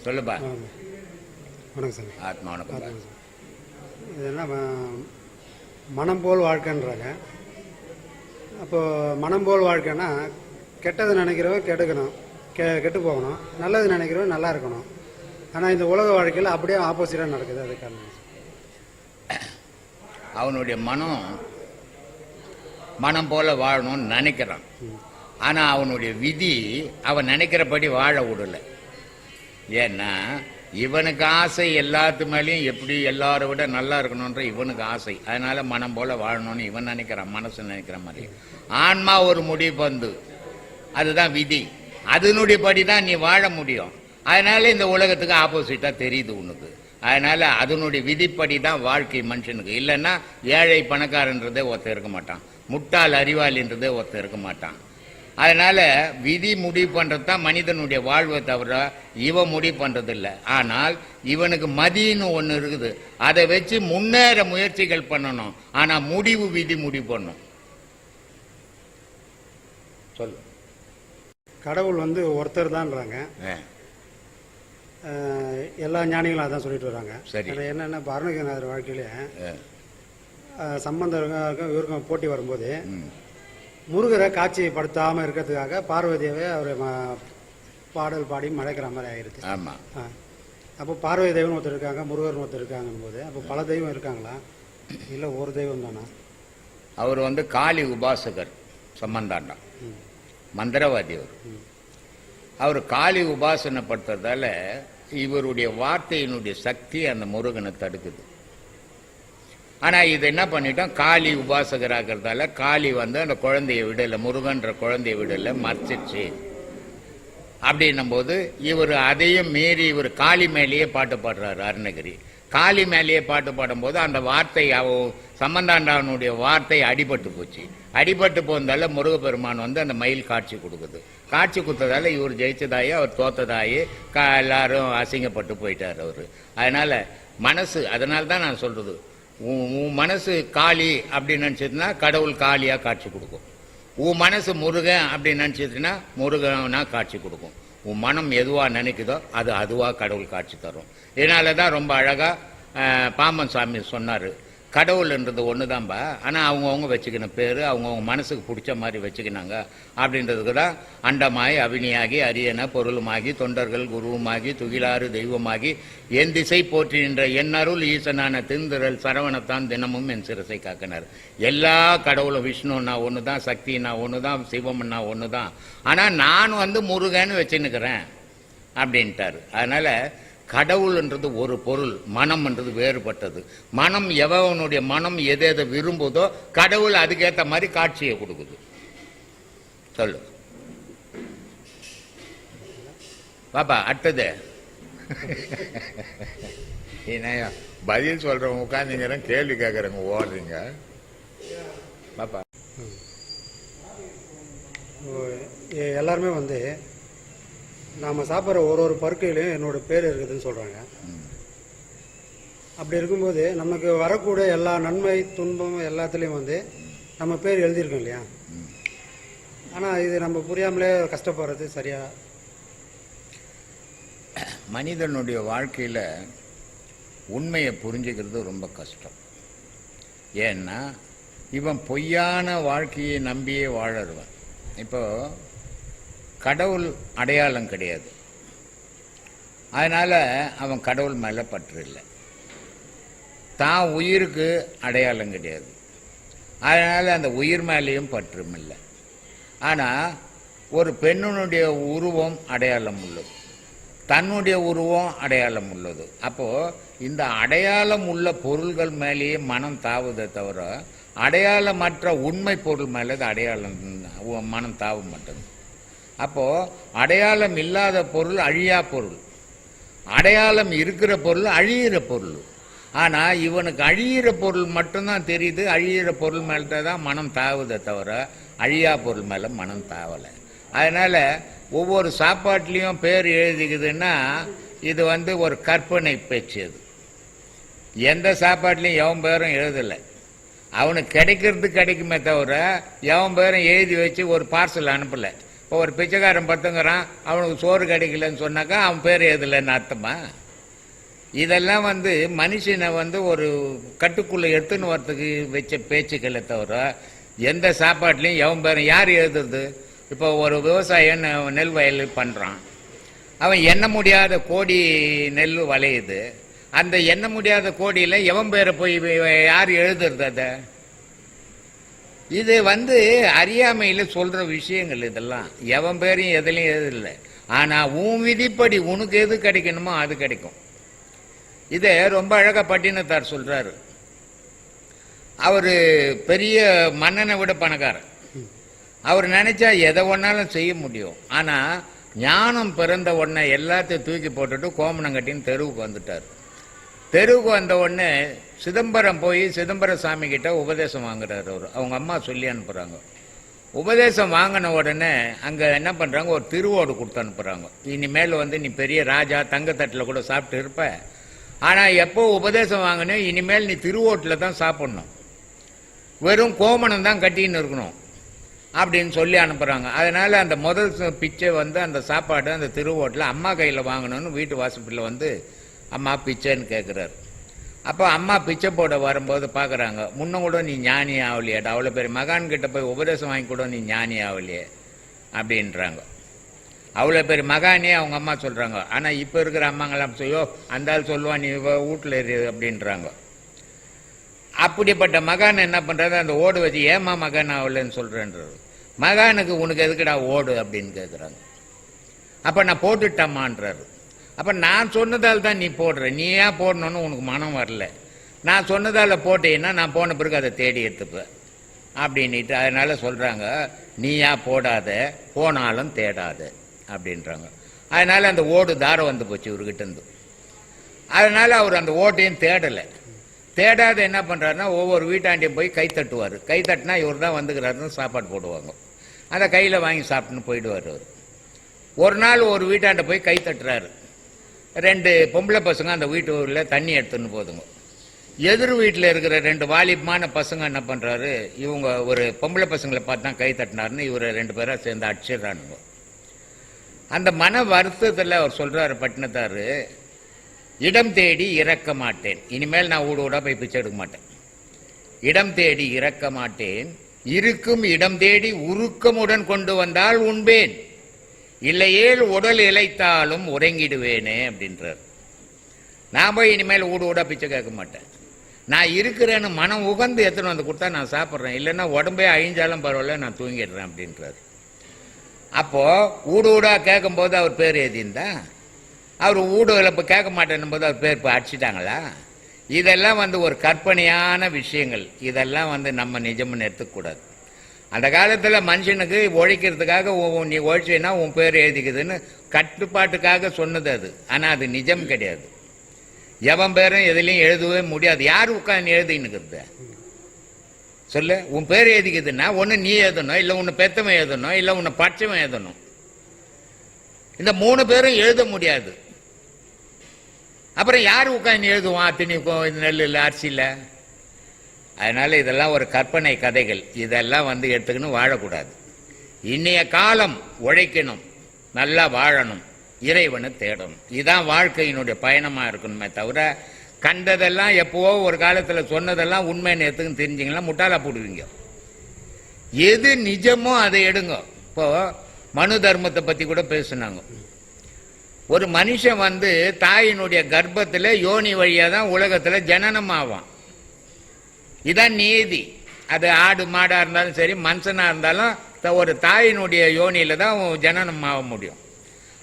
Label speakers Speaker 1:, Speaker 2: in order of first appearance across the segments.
Speaker 1: சொல்லுப்பா.
Speaker 2: வணக்கம் சார்.
Speaker 1: ஆத்மா வணக்கம்.
Speaker 2: இது என்ன மனம் போல் வாழ்க்கைன்றாங்க. அப்போது மனம் போல் வாழ்க்கைன்னா கெட்டது நினைக்கிறவன் கெடுக்கணும், கெட்டு போகணும், நல்லது நினைக்கிறவன் நல்லா இருக்கணும். ஆனால் இந்த உலக வாழ்க்கையில் அப்படியே ஆப்போசிட்டாக நடக்குது. அது காரணம்
Speaker 1: அவனுடைய மனம் போல வாழணும்னு நினைக்கிறான். ஆனால் அவனுடைய விதி அவன் நினைக்கிறபடி வாழ விடலை. ஏன்னா இவனுக்கு ஆசை எல்லாத்து மேலேயும் எப்படி எல்லாரை விட நல்லா இருக்கணுன்ற இவனுக்கு ஆசை. அதனால மனம் போல வாழணும்னு இவன் நினைக்கிறான், மனசு நினைக்கிற மாதிரி. ஆன்மா ஒரு முடிவு வந்து அதுதான் விதி, அதனுடைய படி தான் நீ வாழ முடியும். அதனால இந்த உலகத்துக்கு ஆப்போசிட்டா தெரியுது உனக்கு. அதனால அதனுடைய விதிப்படி தான் வாழ்க்கை மனுஷனுக்கு. இல்லைன்னா ஏழை பணக்காரன்றதே ஒருத்தர் இருக்க மாட்டான், முட்டாள் அறிவாளின்றதே ஒருத்தர் இருக்க மாட்டான். அதனால விதி முடிவு பண்றது தான் மனிதனுடைய வாழ்வை தவிர இவன் முடிவு பண்றது இல்லை. ஆனால் இவனுக்கு மதின்னு ஒன்று இருக்குது, அதை வச்சு முன்னேற முயற்சிகள் பண்ணணும். ஆனா முடிவு விதி முடிவு பண்ணும். சொல்லு.
Speaker 2: கடவுள் ஒருத்தர் தான்றாங்க. எல்லா ஞானிகளும் அதான் சொல்லிட்டு வராங்க. என்னென்ன அருணகிரிநாதர் வாழ்க்கையில சம்பந்தம் இவருக்கும் போட்டி வரும்போது முருகரை காட்சிப்படுத்தாமல் இருக்கிறதுக்காக பார்வதியவே அவர் பாடல் பாடி மறைக்கிற மாதிரி ஆகிருச்சு.
Speaker 1: ஆமாம்.
Speaker 2: அப்போ பார்வதி தெய்வம் ஒருத்தர் இருக்காங்க, முருகர் ஒருத்தர் இருக்காங்கன்னு போது அப்போ பல தெய்வம் இருக்காங்களா, இல்லை ஒரு தெய்வம் தானா?
Speaker 1: அவர் காளி உபாசகர், சம்பந்தாண்டா மந்திரவாதி. அவர் காளி உபாசனைப்படுத்துறதால இவருடைய வார்த்தையினுடைய சக்தி அந்த முருகனை தடுக்குது. ஆனா இது என்ன பண்ணிட்டோம், காளி உபாசகராகிறதால காளி அந்த குழந்தைய விடல, முருகன்ற குழந்தைய விடல, மறைச்சிச்சு. அப்படின்னும் போது இவர் அதையும் மீறி இவர் காளி மேலேயே பாட்டு பாடுறாரு. அருணகிரி காளி மேலேயே பாட்டு பாடும்போது அந்த வார்த்தை சம்பந்தாண்டவனுடைய வார்த்தை அடிபட்டு போச்சு. அடிபட்டு போனதால முருகப்பெருமான் அந்த மயில் காட்சி கொடுக்குது. காட்சி கொடுத்ததால இவர் ஜெயிச்சதாயே அவர் தோத்ததாயே எல்லாரும் அசிங்கப்பட்டு போயிட்டார் அவரு. அதனால மனசு, அதனால தான் நான் சொல்றது, உன் மனசு காளி அப்படின்னு நினைச்சதுன்னா கடவுள் காளியா காட்சி கொடுக்கும். உன் மனசு முருகன் அப்படின்னு நினைச்சதுன்னா முருகனா காட்சி கொடுக்கும். உன் மனம் எதுவா நினைக்குதோ அது அதுவா கடவுள் காட்சி தரும். இதனாலதான் ரொம்ப அழகா பாம்பன் சாமி சொன்னாரு, கடவுள்ன்றது ஒண்ணுதான்பா, ஆனா அவங்கவுங்க வச்சுக்கின பேரு அவங்கவுங்க மனசுக்கு பிடிச்ச மாதிரி வச்சுக்கினாங்க. அப்படின்றதுக்கு தான் அண்டமாய் அவினியாகி அரியன பொருளுமாகி தொண்டர்கள் குருவுமாகி துகிலாறு தெய்வமாகி என் திசை போற்றின்ற என்னருள் ஈசனான திருந்திரல் சரவணத்தான் தினமும் என் சிரசை காக்கினார். எல்லா கடவுளும் விஷ்ணுன்னா ஒண்ணுதான், சக்தினா ஒண்ணுதான், சிவம்னா ஒண்ணுதான், ஆனா நான் முருகன்னு வச்சுன்னுக்கிறேன் அப்படின்ட்டாரு. அதனால கடவுள்ன்றது ஒரு பொருள், மனம்ன்றது வேறுபட்டது. மனம் எவனுடைய மனம் எதை விரும்புதோ கடவுள் அதுக்கேற்ற மாதிரி காட்சியை கொடுக்குது. சொல்லு பாப்பா. அடுத்தது பதில் சொல்றவங்க உட்காந்துங்கிறேன், கேள்வி கேட்கறவங்க ஓடுறீங்க பாப்பா.
Speaker 2: எல்லாருமே நாம் சாப்பிட்ற ஒரு பருக்கையிலையும் என்னோட பேர் இருக்குதுன்னு சொல்கிறாங்க. அப்படி இருக்கும்போது நமக்கு வரக்கூடிய எல்லா நன்மை துன்பம் எல்லாத்துலேயும் நம்ம பேர் எழுதியிருக்கோம் இல்லையா? ஆனால் இது நம்ம புரியாமலே கஷ்டப்படுறது சரியா?
Speaker 1: மனிதனுடைய வாழ்க்கையில் உண்மையை புரிஞ்சுக்கிறது ரொம்ப கஷ்டம். ஏன்னா இவன் பொய்யான வாழ்க்கையை நம்பியே வாழறவன். இப்போ கடவுள் அடையாளம் கிடையாது, அதனால அவன் கடவுள் மேல பற்று இல்லை. தான் உயிருக்கு அடையாளம் கிடையாது, அதனால அந்த உயிர் மேலேயும் பற்றும் இல்லை. ஆனா ஒரு பெண்ணுடைய உருவம் அடையாளம் உள்ளது, தன்னுடைய உருவம் அடையாளம் உள்ளது. அப்போ இந்த அடையாளம் உள்ள பொருள்கள் மேலேயே மனம் தாவுதை தவிர அடையாளமற்ற உண்மை பொருள் மேலே அடையாளம் மனம் தாவ மாட்டேங்குது. அப்போ அடையாளம் இல்லாத பொருள் அழியா பொருள், அடையாளம் இருக்கிற பொருள் அழியிற பொருள். ஆனா இவனுக்கு அழியிற பொருள் மட்டும்தான் தெரியுது, அழியிற பொருள் மேலதான் மனம் தாவுதை தவிர அழியா பொருள் மேல மனம் தாவலை. அதனால ஒவ்வொரு சாப்பாட்டுலயும் பேர் எழுதிக்குதுன்னா இது ஒரு கற்பனை பேச்சு. அது எந்த சாப்பாட்டுலயும் எவன் பேரும் எழுதலை, அவனுக்கு கிடைக்கிறது கிடைக்குமே தவிர எவன் பேரும் எழுதி வச்சு ஒரு பார்சல் அனுப்பல. இப்போ ஒரு பிச்சைக்காரன் பத்துங்கிறான், அவனுக்கு சோறு கிடைக்கலன்னு சொன்னாக்கா அவன் பேர் எதுலன்னு அர்த்தமா? இதெல்லாம் வந்து மனுஷனை வந்து ஒரு கட்டுக்குள்ளே எடுத்துன்னு வரத்துக்கு வச்ச பேச்சுக்களை தவிர எந்த சாப்பாட்லையும் எவன் பேரும் யார் எழுதுறது? இப்போ ஒரு விவசாயம் நெல் வயல் பண்ணுறான், அவன் எண்ண முடியாத கோடி நெல் விளையுது. அந்த எண்ண முடியாத கோடியில் எவன் பேரை போய் யார் எழுதுறது? அதை இது வந்து அறியாமையில் சொல்கிற விஷயங்கள் இதெல்லாம். எவன் பேரையும் எதுலையும் எழுதலை. ஆனால் உன் விதிப்படி உனக்கு எது கிடைக்கணுமோ அது கிடைக்கும். இதை ரொம்ப அழகாக பட்டினத்தார் சொல்கிறாரு. அவர் பெரிய மன்னனை விட பணக்காரர். அவர் நினைச்சா எதை ஒன்னாலும் செய்ய முடியும். ஆனால் ஞானம் பிறந்த உடனே எல்லாத்தையும் தூக்கி போட்டுட்டு கோமணம் கட்டின்னு தெருவுக்கு வந்துட்டார். தெருவுக்கு வந்த உடனே சிதம்பரம் போய் சிதம்பர சாமி கிட்ட உபதேசம் வாங்குறாரு. அவர் அவங்க அம்மா சொல்லி அனுப்புகிறாங்க. உபதேசம் வாங்கின உடனே அங்கே என்ன பண்ணுறாங்க, ஒரு திருவோடு கொடுத்து அனுப்புகிறாங்க. இனிமேல் வந்து நீ பெரிய ராஜா, தங்கத்தட்டில் கூட சாப்பிட்டு இருப்ப. ஆனால் எப்போ உபதேசம் வாங்கினேன், இனிமேல் நீ திருவோட்டில் தான் சாப்பிட்ணும், வெறும் கோமணம் தான் கட்டின்னு இருக்கணும் அப்படின்னு சொல்லி அனுப்புகிறாங்க. அதனால் அந்த முதல் பிச்சை வந்து அந்த சாப்பாடு அந்த திருவோட்டில் அம்மா கையில் வாங்கணும்னு வீட்டு வாசப்பில் வந்து அம்மா பிச்சைன்னு கேட்குறாரு. அப்போ அம்மா பிச்சை போட வரும்போது பார்க்குறாங்க, முன்ன கூட நீ ஞானி ஆகலையாடா, அவ்வளோ பெரிய மகான்கிட்ட போய் உபதேசம் வாங்கி கூட நீ ஞானி ஆகலையே அப்படின்றாங்க. அவ்வளோ பெரிய மகானே அவங்க அம்மா சொல்கிறாங்க. ஆனால் இப்போ இருக்கிற அம்மாங்களாம் செய்யோ அந்த ஆள் சொல்லுவான் நீ வீட்டில் இரு அப்படின்றாங்க. அப்படிப்பட்ட மகான் என்ன பண்ணுறது, அந்த ஓடு வச்சு ஏமா மகான் ஆகலைன்னு சொல்கிறேன்றது. மகானுக்கு உனக்கு எதுக்குடா ஓடு அப்படின்னு கேட்குறாங்க. அப்போ நான் போட்டுட்டம்மான்றாரு. அப்போ நான் சொன்னதால் தான் நீ போடுற, நீ ஏன் போடணுன்னு உனக்கு மனம் வரல, நான் சொன்னதால் போட்டேன்னா நான் போன பிறகு அதை தேடி எடுத்துப்பேன் அப்படின்ட்டு. அதனால் சொல்கிறாங்க, நீயா போடாத போனாலும் தேடாத அப்படின்றாங்க. அதனால் அந்த ஓடு தாரம் வந்து போச்சு இவர்கிட்டருந்து. அதனால் அவர் அந்த ஓட்டையும் தேடலை. தேடாத என்ன பண்ணுறாருன்னா ஒவ்வொரு வீட்டாண்டியும் போய் கை தட்டுவார். கை தட்டினா இவர் தான் வந்துக்கிறாருன்னு சாப்பாடு போடுவாங்க. அதை கையில் வாங்கி சாப்பிட்டுன்னு போயிடுவார் அவர். ஒரு நாள் ஒரு வீட்டாண்ட போய் கை தட்டுறாரு. 2 பொம்பளை பசங்க அந்த வீட்டுல தண்ணி எடுத்துன்னு போதுங்க. எதிர் வீட்டில் இருக்கிற 2 வாலிபமான பசங்க என்ன பண்ணுறாரு, இவங்க ஒரு பொம்பளை பசங்களை பார்த்து தான் கை தட்டினாருன்னு இவர் 2 பேராக சேர்ந்து அடிச்சிடறானுங்க. அந்த மன வருத்தத்தில் அவர் சொல்கிறாரு பட்டினத்தார், இடம் தேடி இறக்க மாட்டேன், இனிமேல் நான் ஊடா போய் பிச்சை எடுக்க மாட்டேன். இடம் தேடி இறக்க மாட்டேன், இருக்கும் இடம் தேடி உருக்கமுடன் கொண்டு வந்தால் உண்பேன், இல்லையேல் உடல் இழைத்தாலும் உறங்கிடுவேனே அப்படின்றார். நான் போய் இனிமேல் ஊடா பிச்சை கேட்க மாட்டேன். நான் இருக்கிறேன்னு மனம் உகந்து எடுத்துன்னு வந்து கொடுத்தா நான் சாப்பிட்றேன், இல்லைன்னா உடம்பே அழிஞ்சாலும் பரவாயில்ல நான் தூங்கிடுறேன் அப்படின்றார். அப்போது ஊடா கேட்கும்போது அவர் பேர் எழுதியிருந்தா, அவர் ஊடுகளை இப்போ கேட்க மாட்டேன்னும் போது அவர் பேர் இப்போ அடிச்சிட்டாங்களா? இதெல்லாம் வந்து ஒரு கற்பனையான விஷயங்கள். இதெல்லாம் வந்து நம்ம நிஜம்னு எடுத்துக்கூடாது. அந்த காலத்தில் மனுஷனுக்கு உழைக்கிறதுக்காக நீ உழைச்சின்னா உன் பேர் எழுதிக்குதுன்னு கட்டுப்பாட்டுக்காக சொன்னது அது. ஆனால் அது நிஜம் கிடையாது. எவன் பேரும் எதுலையும் எழுதவே முடியாது. யார் உட்காந்து எழுதின்னுக்கிறது சொல்லு? உன் பேர் எழுதிக்குதுன்னா ஒன்று நீ எழுதணும், இல்லை உன்னை பெத்தவன் எழுதணும், இல்லை உன்னை பட்சவன் எழுதணும். இந்த 3 பேரும் எழுத முடியாது. அப்புறம் யார் உட்காந்து எழுதுவான் அத்தனைக்கும் நெல்லில் அரிசியில்? அதனால இதெல்லாம் ஒரு கற்பனை கதைகள். இதெல்லாம் வந்து எடுத்துக்கணும், வாழக்கூடாது. இன்னைய காலம் உழைக்கணும், நல்லா வாழணும், இறைவனை தேடணும். இதுதான் வாழ்க்கையினுடைய பயணமாக இருக்கணுமே தவிர கண்டதெல்லாம் எப்போவோ ஒரு காலத்தில் சொன்னதெல்லாம் உண்மைன்னு எடுத்துக்குன்னு தெரிஞ்சிங்கன்னா முட்டாளா போடுவீங்க. எது நிஜமோ அதை எடுங்க. இப்போ மனு தர்மத்தை பற்றி கூட பேசுனாங்க. ஒரு மனுஷன் வந்து தாயினுடைய கர்ப்பத்தில் யோனி வழியாக தான் உலகத்தில் ஜனனம் ஆவான். இதான் நீதி. அது ஆடு மாடாக இருந்தாலும் சரி, மனுஷனாக இருந்தாலும் ஒரு தாயினுடைய யோனியில் தான் ஜனனம் ஆக முடியும்.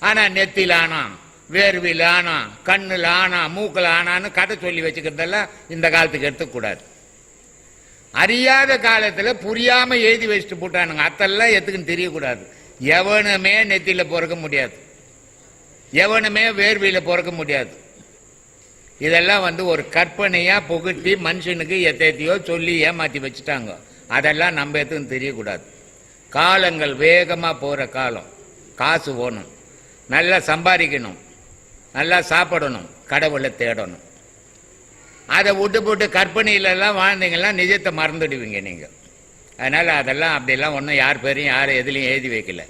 Speaker 1: ஆனால் நெத்தியில் ஆனா, வேர்வில் ஆனா, கண்ணில் ஆனா, மூக்கில் ஆனான்னு கதை சொல்லி வச்சுக்கிறதெல்லாம் இந்த காலத்துக்கு எடுத்துக்கூடாது. அறியாத காலத்தில் புரியாமல் எழுதி வச்சுட்டு போட்டானுங்க. அதெல்லாம் எதுக்குன்னு தெரியக்கூடாது. எவனுமே நெத்தியில் பிறக்க முடியாது, எவனுமே வேர்வியில் பிறக்க முடியாது. இதெல்லாம் வந்து ஒரு கற்பனையாக புகட்டி மனுஷனுக்கு எத்தையோ சொல்லி ஏமாற்றி வச்சுட்டாங்க. அதெல்லாம் நம்ம எதுவும் தெரியக்கூடாது. காலங்கள் வேகமாக போகிற காலம். காசு போகணும், நல்லா சம்பாதிக்கணும், நல்லா சாப்பிடணும், கடவுளை தேடணும். அதை விட்டு போட்டு கற்பனையிலெல்லாம் வாழ்ந்தீங்கன்னா நிஜத்தை மறந்துடுவீங்க நீங்கள். அதனால் அதெல்லாம் அப்படிலாம் ஒன்றும் யார் பேரையும் யாரும் எதுலையும் எழுதி வைக்கல.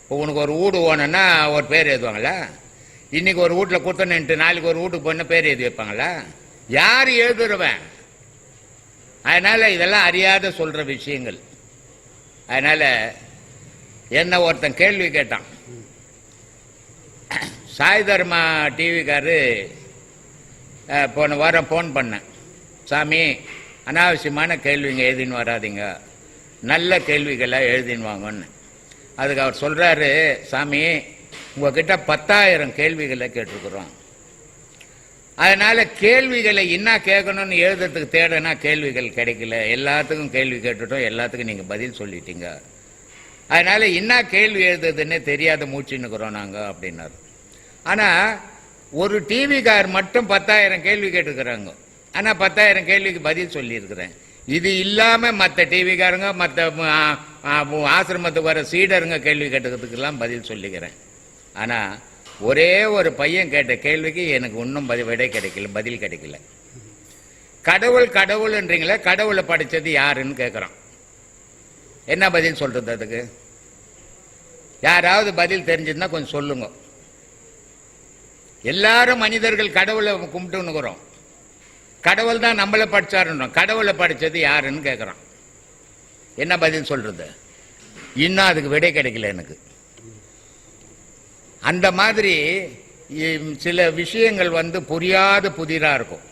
Speaker 1: இப்போ உனக்கு ஒரு வீடு ஓணுன்னா ஒரு பேர் எழுதுவாங்களா? இன்னைக்கு ஒரு வீட்டில் கொடுத்தனுட்டு நாளைக்கு ஒரு வீட்டுக்கு போன பேர் எழுதி வைப்பாங்களா? யார் எழுதுறவன்? அதனால இதெல்லாம் அறியாத சொல்ற விஷயங்கள். அதனால என்ன ஒருத்தன் கேள்வி கேட்டான். சாய் தர்மா டிவிக்காரு போன வாரம் ஃபோன் பண்ணேன். சாமி, அனாவசியமான கேள்விங்க எழுதின்னு வராதிங்க, நல்ல கேள்விகளை எழுதின்னு வாங்கன்னு. அதுக்கு அவர் சொல்றாரு, சாமி உங்ககிட்ட 10,000 கேள்விகளை கேட்டிருக்கிறோம். அதனால கேள்விகளை என்ன கேட்கணும்னு எழுதுறதுக்கு தேடனா கேள்விகள் கிடைக்கல. எல்லாத்துக்கும் கேள்வி கேட்டுட்டோம், எல்லாத்துக்கும் நீங்க பதில் சொல்லிட்டீங்க. அதனால என்ன கேள்வி எழுதுறதுன்னு தெரியாத மூச்சுன்னுக்குறோம் நாங்க அப்படின்னாரு. ஆனா ஒரு டிவிக்கார் மட்டும் 10,000 கேள்வி கேட்டுக்கிறாங்க. ஆனா 10,000 கேள்விக்கு பதில் சொல்லியிருக்கிறேன். இது இல்லாம மற்ற டிவிக்காரங்க மற்ற ஆசிரமத்துக்கு வர சீடருங்க கேள்வி கேட்டுக்கிறதுக்கெல்லாம் பதில் சொல்லிக்கிறேன். ஆனா ஒரே ஒரு பையன் கேட்ட கேள்விக்கு எனக்கு இன்னும் விடை கிடைக்கல, பதில் கிடைக்கல. கடவுள் கடவுள்ன்றீங்களே, கடவுளை படைச்சது யாருன்னு கேட்குறான். என்ன பதில் சொல்றது அதுக்கு? யாராவது பதில் தெரிஞ்சிருந்தா கொஞ்சம் சொல்லுங்க. எல்லாரும் மனிதர்கள் கடவுளை கும்பிட்டுன்னுக்குறோம். கடவுள் தான் நம்மளை படிச்சாருன்றோம். கடவுளை படிச்சது யாருன்னு கேட்குறான். என்ன பதில் சொல்றது? இன்னும் அதுக்கு விடை கிடைக்கல எனக்கு. அந்த மாதிரி சில விஷயங்கள் புரியாத புதிரா இருக்கும்.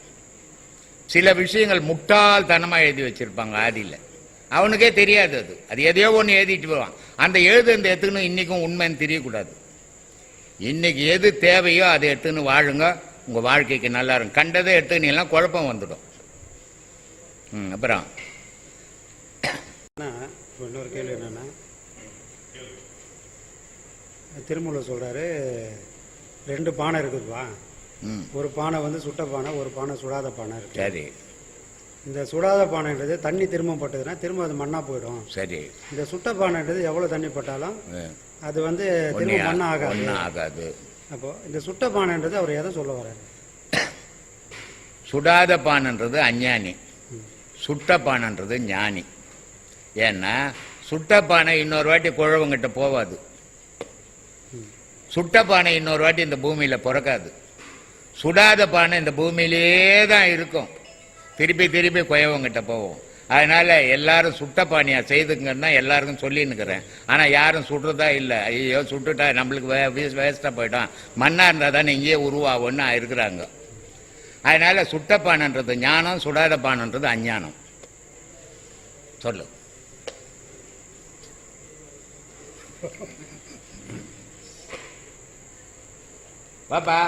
Speaker 1: சில விஷயங்கள் முட்டாள்தனமாக எழுதி வச்சிருப்பாங்க ஆதியில். அவனுக்கே தெரியாது, அது எதையோ ஒன்று எழுதிட்டு போவான். அந்த எழுதுந்த எடுத்துக்கணும் இன்னைக்கும் உண்மைன்னு தெரியக்கூடாது. இன்னைக்கு எது தேவையோ அதை எடுத்துன்னு வாழுங்க, உங்க வாழ்க்கைக்கு நல்லா இருக்கும். கண்டதை எடுத்துக்கினீங்கன்னா குழப்பம் வந்துடும். அப்புறம்
Speaker 2: இன்னொரு கேள்வி என்னன்னா, திருமூலர் சொல்றாரு 2 பானை இருக்குதுப்பா. ஒரு பானை சுட்ட பானை, ஒரு பானை சுடாத பானை இருக்கு.
Speaker 1: சரி.
Speaker 2: இந்த சுடாத பானைன்றது தண்ணி திரும்ப பட்டதுன்னா திரும்ப அது மண்ணா போயிடும்.
Speaker 1: சரி.
Speaker 2: இந்த சுட்ட பானைன்றது எவ்வளவு தண்ணி பட்டாலும் அது திரும்ப மண்ணா
Speaker 1: ஆகாது.
Speaker 2: அப்போ இந்த சுட்ட பானைன்றது அவர் எதை சொல்ல வர்றாரு?
Speaker 1: சுடாத பானைன்றது அஞ்ஞானி, சுட்ட பானைன்றது ஞானி. ஏன்னா சுட்ட பானை இன்னொரு வாட்டி குழவங்கிட்ட போவாது. சுட்ட பானை இன்னொரு வாட்டி இந்த பூமியில பிறக்காது. சுடாத பானை இந்த பூமியிலே தான் இருக்கும், திருப்பி திருப்பி குழவங்கிட்ட போவோம். அதனால எல்லாரும் சுட்ட பானியா செய்துங்கன்னா எல்லாருக்கும் சொல்லின்னுக்கிறேன். ஆனா யாரும் சுடுறதா இல்லை. ஐயோ சுட்டுட்டா நம்மளுக்கு வேஸ்டா போயிட்டான், மண்ணா இருந்தா தானே இங்கேயே உருவாகும்னு இருக்கிறாங்க. அதனால சுட்ட பானைன்றது ஞானம், சுடாத பானைன்றது அஞ்ஞானம். சொல்லு. பாப்பா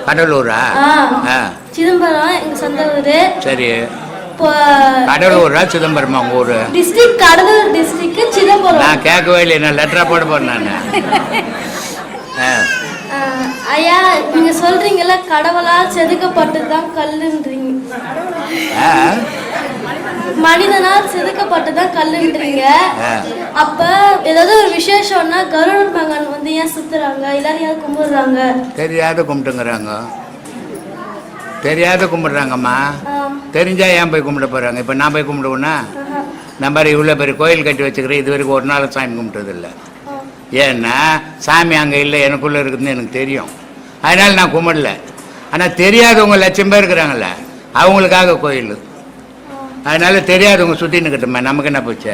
Speaker 1: கடலூரா?
Speaker 3: சிதம்பரம் எங்க சொந்த ஊரு.
Speaker 1: சரி. கடலூரா சிதம்பரமா உங்க ஊரு?
Speaker 3: District Cuddalore district Chidambaram. நான்
Speaker 1: கேட்கவே இல்லை, நான் லெட்டரா போட போறேன் நான்.
Speaker 3: ஐயா நீங்க சொல்றீங்கல்ல கடவுளால் செதுக்கப்பட்டதுதான் கல்லுன்றீங்க, மனிதனால் செதுக்கப்பட்டதுதான் கல்லுன்றீங்க. அப்ப ஏதாவது ஒரு விசேஷம்னா கருடன் மகன் ஏன் சுத்துறாங்க, எல்லாரும் யாரும் கும்பிடுறாங்க?
Speaker 1: தெரியாத கும்பிட்டுங்கிறாங்க, தெரியாத கும்பிடுறாங்கம்மா. தெரிஞ்சா ஏன் போய் கும்பிட போறாங்க? இப்ப நான் போய் கும்பிடுவேன்னா நம்ம இவ்வளவு பெரிய கோயில் கட்டி வச்சுக்கிறேன், இது வரைக்கும் ஒரு நாள் சாமி கும்பிட்டது இல்லை. ஏன்னா சாமி அங்கே இல்லை, எனக்குள்ளே இருக்குதுன்னு எனக்கு தெரியும். அதனால நான் கும்பிடல. ஆனால் தெரியாதவங்க 1,00,000 பேர் இருக்கிறாங்கல்ல, அவங்களுக்காக கோயில். அதனால தெரியாதவங்க சுற்றின்னு கிட்டோமே, நமக்கு என்ன போச்சு?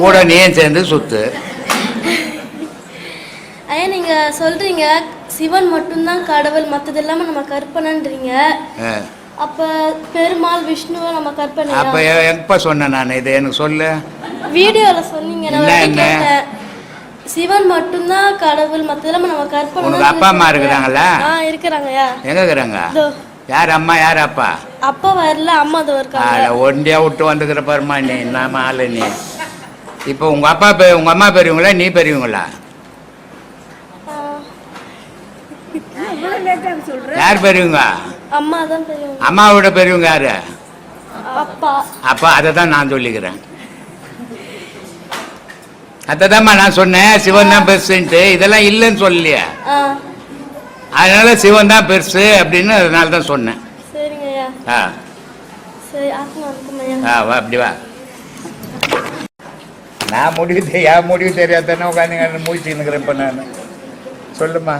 Speaker 1: கூட நீயும் சேர்ந்து சுத்து.
Speaker 3: ஐயா நீங்க சொல்றீங்க சிவன் மட்டும்தான் கடவுள், மற்றது எல்லாமே நம்ம கற்பனைன்றீங்க. அப்ப பெருமாள் விஷ்ணுவை நம்ம கற்பனை.
Speaker 1: அப்ப எப்ப சொன்னேன் நான் இதை? எனக்கு சொல்லு.
Speaker 3: வீடியோல சொன்னீங்க. சிவன் மட்டும்தான் கடவுள், மத்ததெல்லாம் நம்ம கற்பனை.
Speaker 1: உனக்கு அப்பா அம்மா இருக்கிறாங்களா?
Speaker 3: இருக்கிறாங்கயா.
Speaker 1: எங்க இருக்கிறாங்க? யார் அம்மா யார் அப்பா?
Speaker 3: அப்பா வரல, அம்மா தான் இருக்காங்க.
Speaker 1: ஒண்டியா விட்டு வந்துக்கிற பாருமா நீ. நாம ஆளு நீ. இப்போ உங்க அப்பா உங்க அம்மா பெரியவங்களா நீ பெரியவங்களா? யார் பெரியவங்க?
Speaker 3: அம்மா தான் பெரியவங்க.
Speaker 1: அம்மாவோட பெரியவங்க யாரு?
Speaker 3: அப்பா.
Speaker 1: அப்பா அதை தான் நான் சொல்லிக்கிறேன். அதைதாம்மா நான் சொன்னேன், சிவன் தான் பெருசுன்ட்டு. இதெல்லாம் இல்லைன்னு சொல்லலையே, அதனால சிவன் தான் பெருசு அப்படின்னு அதனால தான் சொன்னேன்.
Speaker 3: சரிங்கய்யா.
Speaker 1: சரி, அப்படி வா. நான் முடிவு தெரியாதானே உட்காந்து மூச்சுன்னுக்கிறேன் இப்போ நான். சொல்லுமா,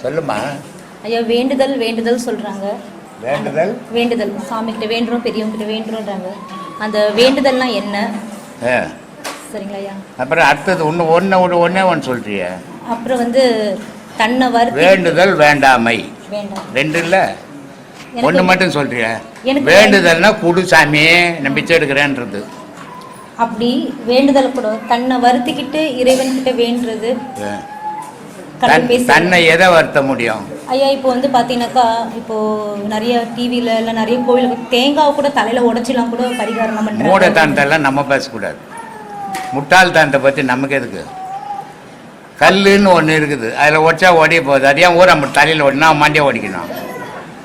Speaker 1: சொல்லுமா.
Speaker 4: ஐயா வேண்டுதல் வேண்டுதல் சொல்றாங்க.
Speaker 1: வேண்டுதல்
Speaker 4: சாமி கிட்ட வேண்டுறோம், பெரியவங்க கிட்ட வேண்டுறோம்ன்றாங்க. அந்த வேண்டுதல்லாம் என்ன? சரிங்களா ஐயா?
Speaker 1: அப்புறம் அடுத்தது ஒன்னே சொல்றிய.
Speaker 4: அப்புறம் வந்து தன்னை
Speaker 1: வேண்டுதல் வேண்டாமை
Speaker 4: வேண்டாம்
Speaker 1: ரெண்டு இல்ல, ஒண்ணு மட்டும் சொல்றிய. வேண்டுதல்னா குடு சாமியே நான் பிச்சை எடுக்கிறேன்றது.
Speaker 4: அப்படி வேண்டுதல் கூட தன்னை வருத்திக்கிட்டு இறைவன் கிட்ட வேண்டுறது.
Speaker 1: தன்னை எதை வருத்த முடியும்
Speaker 4: ஐயா? இப்போ வந்து பாத்தீங்கன்னாக்கா இப்போ நிறைய டிவில இல்ல நிறைய கோவிலுக்கு தேங்காய் கூட தலையில உடைச்சிலாம் கூட பரிகாரம் பண்றாங்க.
Speaker 1: மூடத்தானத்தெல்லாம் நம்ம பேசக்கூடாது. முட்டாள்தானத்தை பத்தி நமக்கு எதுக்கு? கல்லுன்னு ஒண்ணு இருக்குது, அதுல உடைச்சா ஓடிய போகுது. அது ஏன் ஊரை தலையில ஓடினா மண்டியா ஓடிக்கணும்?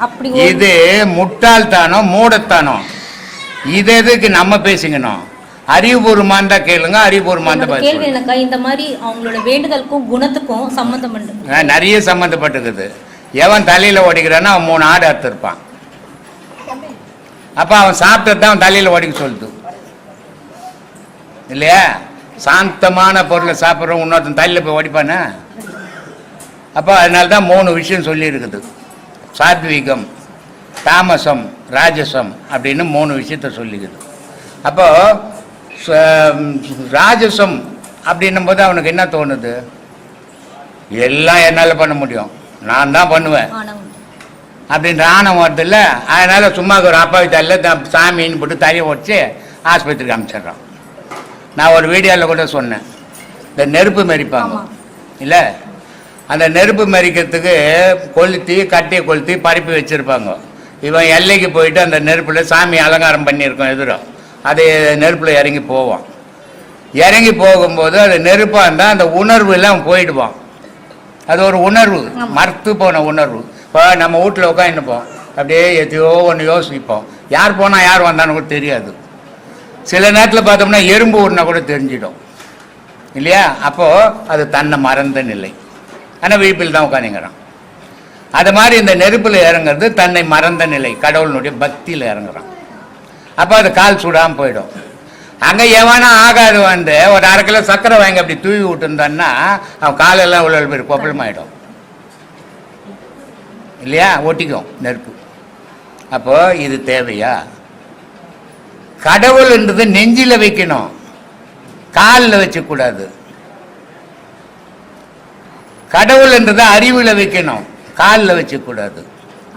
Speaker 4: அப்படி
Speaker 1: இது முட்டாள்தானோ மூடத்தானோ? இது எதுக்கு நம்ம பேசிக்கணும்? அறிவுபூர்வமான தான் கேளுங்க, அறிவுபூர்வமான
Speaker 4: கேள்வி எனக்கா இந்த மாதிரி அவங்களோட வேண்டுதலுக்கும் குணத்துக்கும் சம்பந்தம் உண்டு.
Speaker 1: நிறைய சம்பந்தப்பட்டிருக்குது. எவன் தலையில ஓடிக்கிறான்னா அவன் 3 ஆடு அறுத்திருப்பான். அப்ப அவன் சாப்பிட்டது தான் அவன் தலையில ஓடிக்க சொல்லுது இல்லையா? சாந்தமான பொருளை சாப்பிட்றவன் இன்னொருத்தன் தலையில போய் ஓடிப்பானே. அப்போ அதனால்தான் 3 விஷயம் சொல்லி இருக்குது. சாத்விகம், தாமசம், ராஜசம் அப்படின்னு 3 விஷயத்த சொல்லிக்குது. அப்போ ராஜசம் அப்படின்னும் போது அவனுக்கு என்ன தோணுது? எல்லாம் என்னால் பண்ண முடியும், நான் தான் பண்ணுவேன் அப்படின்ற ஆணவம் வருது இல்லை. அதனால சும்மா ஒரு அப்பாவி தலையில சாமின்னு போட்டு தரையை உடச்சி ஆஸ்பத்திரிக்கு அனுப்பிச்சிடுறான். நான் ஒரு வீடியோவில் கூட சொன்னேன், இந்த நெருப்பு மெரிப்பாங்க இல்லை, அந்த நெருப்பு மெரிக்கிறதுக்கு கொளுத்தி கட்டியை கொளுத்தி பரப்பி வச்சுருப்பாங்க. இவன் எல்லைக்கு போயிட்டு அந்த நெருப்பில் சாமி அலங்காரம் பண்ணியிருக்கோம் எதிரும், அது நெருப்பில் இறங்கி போவான். இறங்கி போகும்போது அது நெருப்பாக இருந்தால் அந்த உணர்வு எல்லாம் போயிடுவான். அது ஒரு உணர்வு, மறுத்து போன உணர்வு. இப்போ நம்ம வீட்டில் உட்காந்துப்போம், அப்படியே எதையோ ஒன்று யோசிப்போம். யார் போனால் யார் வந்தான்னு கூட தெரியாது. சில நேரத்தில் பார்த்தோம்னா எறும்பு ஊர்னா கூட தெரிஞ்சிடும் இல்லையா? அப்போது அது தன்னை மறந்த நிலை. ஆனால் விழிப்பில் தான் உட்காந்துங்கிறான். அது மாதிரி இந்த நெருப்பில் இறங்குறது தன்னை மறந்த நிலை, கடவுளுடைய பக்தியில் இறங்குறான். அப்போ அது கால் சூடாமல் போயிடும். அங்கே எவனா ஆகாது வந்து ஒரு 1/2 கிலோ சர்க்கரை வாங்கி அப்படி தூவி விட்டுருந்தான்னா அவன் காலெல்லாம் உள்ள பேர் கொப்பளமாயிடும் இல்லையா? ஒட்டிக்கும் நெருப்பு. அப்போ இது தேவையா? கடவுள்ன்றது நெஞ்சில் வைக்கணும், காலில் வச்சக்கூடாது. கடவுள்ன்றதை அறிவில் வைக்கணும், காலில் வச்சக்கூடாது.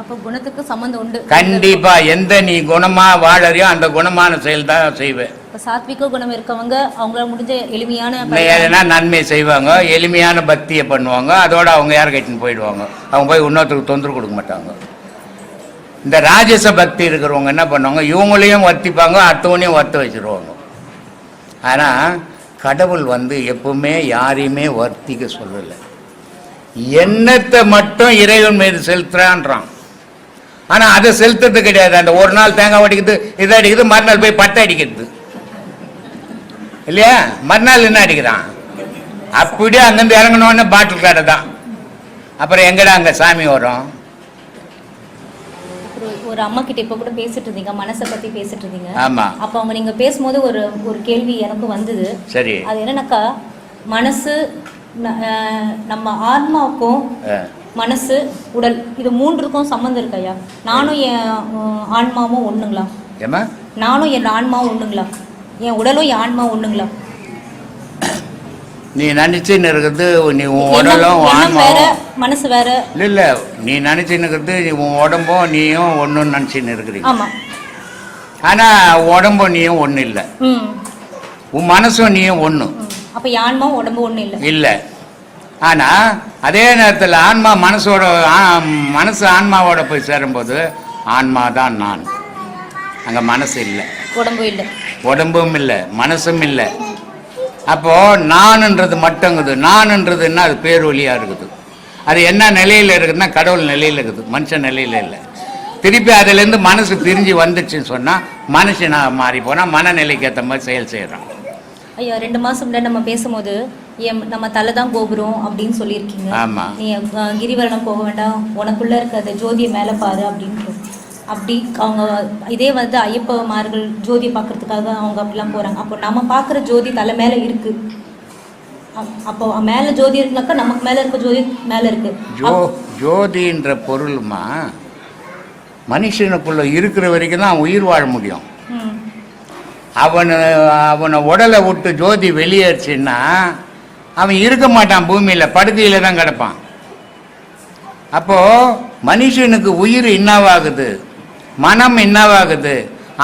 Speaker 4: அப்ப குணத்துக்கு சம்பந்தம் உண்டு
Speaker 1: கண்டிப்பா. எந்த நீ குணமா வாழறியோ அந்த குணமான செயல் தான் செய்வேன்.
Speaker 4: சாத்விக குணம் இருக்கவங்க அவங்களால முடிஞ்ச எளிமையான
Speaker 1: நன்மை செய்வாங்க, எளிமையான பக்தியை பண்ணுவாங்க. அதோட அவங்க யார் கட்டின்னு போயிடுவாங்க, அவங்க போய் இன்னொருத்தருக்கு தொந்தரவு கொடுக்க மாட்டாங்க. இந்த ராஜச பக்தி இருக்கிறவங்க என்ன பண்ணுவாங்க, இவங்களையும் வர்த்திப்பாங்க, அடுத்தவனையும் வர்த்த வச்சிருவாங்க. ஆனா கடவுள் வந்து எப்பவுமே யாரையுமே வர்த்திக்க சொல்லலை, எண்ணத்தை மட்டும் இறைவன் மீது செலுத்துறான்றான். ஆனா அதை செலுத்துறது கிடையாது. அந்த ஒரு நாள் தேங்காய் அடிக்கிறது, இதை அடிக்கிறது, மறுநாள் போய் பட்டை அடிக்கிறது இல்லையா? மறுநாள் என்ன அடிக்கிறான்? அப்படியே அங்கிருந்து இறங்கணும்னு பாட்டில் கடை தான். அப்புறம் எங்கடா அங்க சாமி வரும்?
Speaker 4: ஒரு அம்மா கிட்ட இப்ப கூட பேசிட்டு இருந்தீங்க, மனசை பத்தி பேசிட்டு இருந்தீங்க.
Speaker 1: ஆமா.
Speaker 4: அப்ப அவங்க நீங்க பேசும்போது ஒரு கேள்வி எனக்கு வந்தது.
Speaker 1: சரி.
Speaker 4: அது என்னன்னாக்கா, மனசு நம்ம ஆன்மாவுக்கும் மனசு உடல் இது 3க்கும் சம்பந்தம் இருக்கையா? நானும் என் ஆன்மாவும் ஒண்ணுங்களா? நானும் என் ஆன்மாவும் ஒண்ணுங்களா? என் உடலும் என் ஆன்மாவும் ஒண்ணுங்களா?
Speaker 1: நீ நினைச்சுன்னு இருக்கிறது நீ உன் உடலும்
Speaker 4: வேற, மனசு வேற
Speaker 1: இல்ல. நீ நினைச்சுன்னு இருக்கிறது உன் உடம்பும் நீயும் ஒண்ணுன்னு நினைச்சுன்னு இருக்கிறீங்க.
Speaker 4: ஆமா.
Speaker 1: ஆனா உடம்பும் நீயும் ஒண்ணு இல்ல, உன் மனசும் நீயும் ஒண்ணு.
Speaker 4: அப்ப ஆன்மாவும் உடம்பு ஒண்ணு இல்ல
Speaker 1: இல்ல. ஆனா அதே நேரத்தில் ஆன்மா மனசோட மனசு ஆன்மாவோட போய் சேரும்போது ஆன்மா தான் நான், அங்க மனசு இல்லை,
Speaker 4: உடம்பும் இல்லை,
Speaker 1: உடம்பும் இல்லை, மனசும் இல்லை. அப்போ நான்ன்றது மட்டுங்குது. நான்ன்றதுன்னா அது பேரொலியா இருக்குது. அது என்ன நிலையில இருக்குதுன்னா கடவுள் நிலையில இருக்குது, மனுஷன் நிலையில இல்லை. திருப்பி அதுலேருந்து மனசு பிரிஞ்சு வந்துச்சுன்னு சொன்னா மனுஷனா மாறி போனா மனநிலைக்கு ஏற்ற மாதிரி செயல் செய்யறான்.
Speaker 4: ஐயா 2 மாசம் முன்னாடி நம்ம பேசும்போது நம்ம தலை தான் கோபுரம் அப்படின்னு சொல்லியிருக்கீங்க.
Speaker 1: ஆமா.
Speaker 4: நீ கிரிவரணம் போக வேண்டாம், உனக்குள்ள இருக்கிற ஜோதியை மேலே பாரு அப்படின்னு. அப்படி அவங்க இதே வந்து ஐயப்பமார்கள் ஜோதி பார்க்கறதுக்காக அவங்க அப்படிலாம் போகிறாங்க. அப்போ நம்ம பார்க்குற ஜோதி தலை மேலே இருக்குது. அப்போ மேலே ஜோதி இருக்குனாக்கா நமக்கு மேலே இருக்க ஜோதி மேலே இருக்குது.
Speaker 1: ஜோதின்ற பொருளுமா மனுஷனுக்குள்ள இருக்கிற வரைக்கும் தான் உயிர் வாழ முடியும். அவனை உடலை விட்டு ஜோதி வெளியேறுச்சுன்னா அவன் இருக்க மாட்டான், பூமியில் படுக்கையில தான் கிடப்பான். அப்போ மனுஷனுக்கு உயிர் என்னவாகுது, மனம் என்னவாகுது,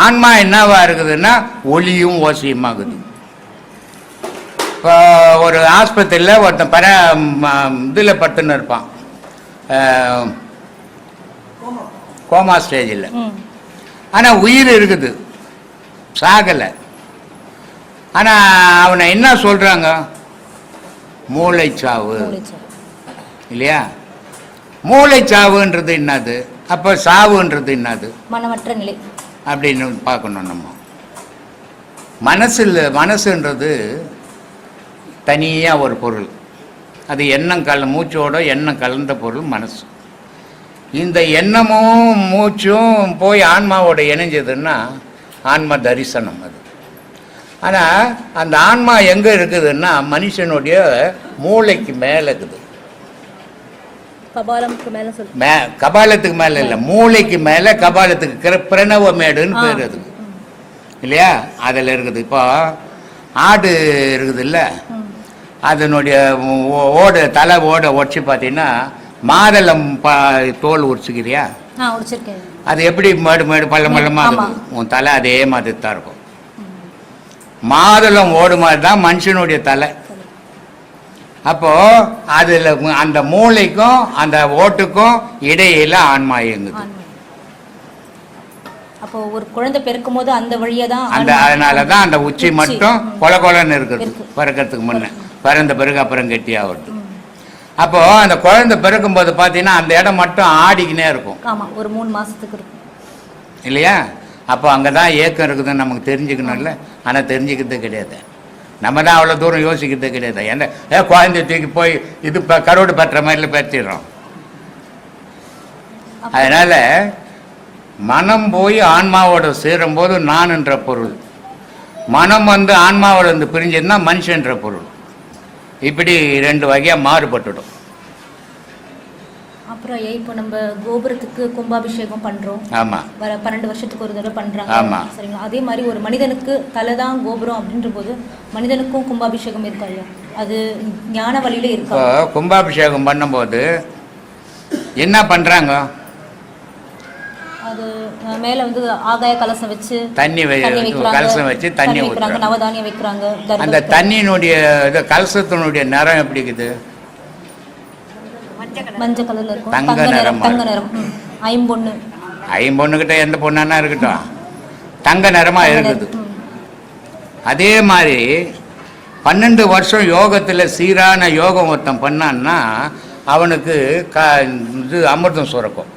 Speaker 1: ஆன்மா என்னவா இருக்குதுன்னா ஒளியும் ஓசையுமாகுது. இப்போ ஒரு ஆஸ்பத்திரியில் ஒருத்தன் இதில் படுத்துன்னு இருப்பான், கோமா ஸ்டேஜில். ஆனால் உயிர் இருக்குது, சாகலை. ஆனால் அவனை என்ன சொல்கிறாங்க, மூளைச்சாவு இல்லையா? மூளைச்சாவுன்றது என்னது, அப்போ சாவுன்றது என்னது,
Speaker 4: மனமற்ற நிலை
Speaker 1: அப்படின்னு பார்க்கணும். நம்ம மனசுன்றது தனியாக ஒரு பொருள், அது எண்ணம் மூச்சோட எண்ணம் கலந்த பொருள் மனசு. இந்த எண்ணமும் மூச்சும் போய் ஆன்மாவோட இணைஞ்சதுன்னா ஆன்மா தரிசனம் அது. ஆனால் அந்த ஆன்மா எங்கே இருக்குதுன்னா மனுஷனுடைய மூளைக்கு மேலே இருக்குது. கபாலத்துக்கு மேலே இல்லை, மூளைக்கு மேலே. கபாலத்துக்கு பிரணவமேடுன்னு பேர் அதுக்கு இல்லையா? அதில் இருக்குது. இப்போ ஆடு இருக்குது இல்லை, அதனுடைய தலை உடச்சி பார்த்தீங்கன்னா மாதளம் தோல் உரிச்சுக்கிறியா? அது எப்படி மேடு பள்ளமாக இருக்குது, உன் தலை அதே மாதிரி தான் இருக்கும். மாதுளம் ஓடு மாதிரி தான் மனுஷனுடைய தலை. அப்போ அதில் அந்த மூளைக்கும் அந்த ஓட்டுக்கும் இடையில ஆன்மா இயங்குது.
Speaker 4: அப்போ ஒரு குழந்தை பிறக்கும் போது அந்த வழியா தான்
Speaker 1: அதனாலதான் அந்த உச்சி மட்டும் கொலன்னு இருக்குது பிறக்கிறதுக்கு முன்ன. பிறந்த பிறகு அப்புறம் கெட்டியாகுது. அப்போ அந்த குழந்தை பிறக்கும் போது பார்த்தீங்கன்னா அந்த இடம் மட்டும் ஆடிக்கினே இருக்கும்.
Speaker 4: ஆமாம், ஒரு 3 மாசத்துக்கு இருக்கும்
Speaker 1: இல்லையா? அப்போ அங்கே தான் ஏக்கம் இருக்குதுன்னு நமக்கு தெரிஞ்சுக்கணும்ல. ஆனால் தெரிஞ்சுக்கிறது கிடையாது. நம்ம தான் அவ்வளோ தூரம் யோசிக்கிறது கிடையாது. என்ன குழந்தைய தூக்கி போய் இது கரோடு பற்ற மாதிரில பற்றிடுறோம். அதனால மனம் போய் ஆன்மாவோட சேரும்போது நான் என்ற பொருள், மனம் வந்து ஆன்மாவோட வந்து பிரிஞ்சதுன்னா மனுஷன்ற பொருள். இப்படி 2 வகையாக மாறுபட்டுடும்.
Speaker 4: அப்புறம் இப்போ நம்ம கோபுரத்துக்கு கும்பாபிஷேகம் பண்றோம்.
Speaker 1: ஆமா,
Speaker 4: வர 12 வருஷத்துக்கு ஒரு தடவை பண்றாங்க. சரிங்களா? அதே மாதிரி ஒரு மனிதனுக்கு தலை தான் கோபுரம் அப்படின்ற போது மனிதனுக்கும் கும்பாபிஷேகம் இருக்கா இல்லையா? அது ஞான வழியில இருக்கா?
Speaker 1: கும்பாபிஷேகம் பண்ணும்போது என்ன பண்றாங்க,
Speaker 4: அது மேல வந்து ஆகாய கலசம் வச்சு
Speaker 1: தண்ணி கலசம் வச்சு தண்ணி ஊத்துறாங்க,
Speaker 4: நவதானியம் வைக்கிறாங்க.
Speaker 1: அந்த தண்ணியினுடைய கலசத்தினுடைய நிறம் எப்படி இருக்குது?
Speaker 4: மஞ்சள் கலர்ல இருக்கும்,
Speaker 1: தங்க நிறம். ஐம்பொண்ணுகிட்ட எந்த பொண்ணா இருக்கட்டும் தங்க நிறமா இருக்குது. அதே மாதிரி 12 வருஷம் யோகத்துல சீரான யோகம் ஒருத்தன் பண்ணான்னா அவனுக்கு இது அமிர்தம் சுரக்கும்.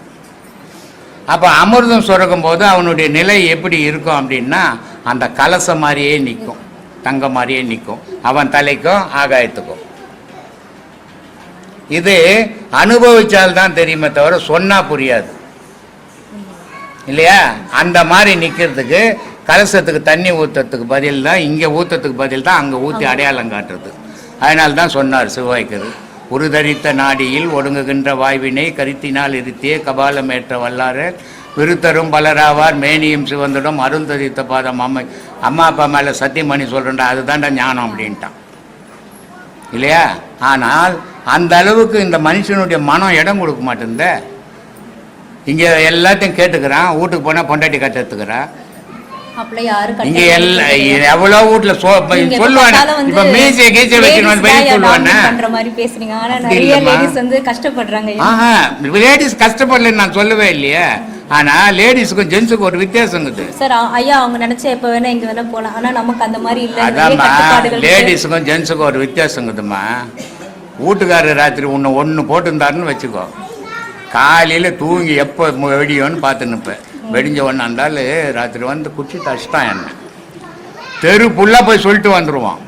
Speaker 1: அப்போ அமிர்தம் சுரக்கும் போது அவனுடைய நிலை எப்படி இருக்கும் அப்படின்னா அந்த கலசம் மாதிரியே நிற்கும், தங்க மாதிரியே நிற்கும், அவன் தலைக்கும் ஆகாயத்துக்கும். இது அனுபவிச்சால்தான் தெரியுமே தவிர சொன்னா புரியாது இல்லையா? அந்த மாதிரி நிற்கிறதுக்கு கலசத்துக்கு தண்ணி ஊற்றுறதுக்கு பதில் தான், இங்கே ஊற்றுறதுக்கு பதில் தான் அங்கே ஊற்றி அடையாளம் காட்டுறது. அதனால தான் சொன்னார் சிவாய்க்கர், உருதரித்த நாடியில் ஒடுங்குகின்ற வாய்வினை கருத்தினால் இருத்தியே கபாலமேற்ற வல்லாறு விருத்தரும் பலராவார் மேனியும் சிவந்துடும் அருந்தரித்த பாதம் அம்மை. அம்மா அப்பா மேலே சத்தியமணி சொல்கிறேன்டா, அதுதான்டா ஞானம் அப்படின்ட்டான் இல்லையா? ஆனால் அந்த அளவுக்கு இந்த மனுஷனுடைய மனம் இடம் கொடுக்க மாட்டேங்குத. இங்கே எல்லாத்தையும் கேட்டுக்கிறான், வீட்டுக்கு போனால் பொண்டாட்டி கட்டுறதுக்குறான். இங்க எவ்வளோ வீட்டுல சொல்லுவாங்க, இப்ப மீசைய கீச்சை வச்சுன்னு சொல்லுவாங்க. லேடிஸ் கஷ்டப்படலன்னு நான் சொல்லவே இல்லையே. ஆனா லேடிஸுக்கும் ஜென்ஸுக்கும் ஒரு வித்தியாசம் இருக்குது
Speaker 4: சார். ஐயா அவங்க நினைச்சா எப்ப வேணா இங்க வேணா போலாம், ஆனா நமக்கு அந்த மாதிரி இல்ல.
Speaker 1: அதாம்மா, லேடிஸுக்கும் ஜென்ஸுக்கும் ஒரு வித்தியாசம் இருக்குதுமா. வீட்டுக்காரர் ராத்திரி ஒன்று போட்டுருந்தாருன்னு வச்சுக்கோ, காலையில தூங்கி எப்போ வெடியோன்னு பார்த்து நிற்பேன். வெடிஞ்ச ஒன்று அந்தாலும் ராத்திரி வந்து குச்சி தச்சிட்டான் என்ன, தெரு ஃபுல்லாக போய் சொல்லிட்டு வந்துடுவான்.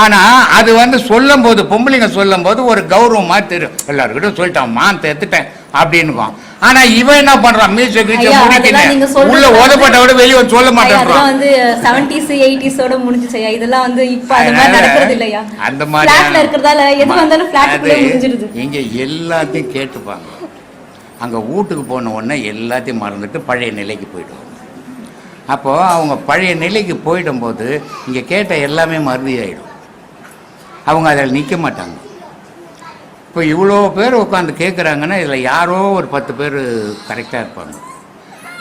Speaker 1: ஆனால் அது வந்து சொல்லும் போது, பொம்பளைங்க சொல்லும் போது ஒரு கௌரவமாக தெரியும், எல்லாருக்கிட்டும் சொல்லிட்டான் மான் எடுத்துட்டேன் அப்படின்னுவான். ஆனா இவன் என்ன பண்றான், மியூசிக்
Speaker 4: ஐயா, அதெல்லாம் நீங்க சொல்றது
Speaker 1: உள்ள ஓதப்பட்டவோட வெளியே வந்து சொல்ல
Speaker 4: ஐயா,
Speaker 1: மாட்டேன்.
Speaker 4: அதெல்லாம் வந்து 70s 80s முடிஞ்சுச்சு ஐயா. இதெல்லாம் வந்து இப்ப அது மாதிரி நடக்கிறது இல்லையா?
Speaker 1: அந்த மாதிரி
Speaker 4: ஃபிளாட்ல இருக்கிறதால எது வந்தாலும் ஃபிளாட்டுக்குள்ளே முடிஞ்சிருது.
Speaker 1: இங்க எல்லாத்தையும் கேட்டுப்பாங்க. அங்க வீட்டுக்கு போன உடனே எல்லாத்தையும் மறந்துட்டு பழைய நிலைக்கு போயிடுவாங்க. அப்போ அவங்க பழைய நிலைக்கு போயிடும்போது இங்க கேட்ட எல்லாமே மறுதி ஆயிடும். அவங்க அதில் நிற்க மாட்டாங்க. இப்போ இவ்வளோ பேர் உட்காந்து கேட்குறாங்கன்னா இதில் யாரோ ஒரு 10 பேர் கரெக்டாக இருப்பாங்க.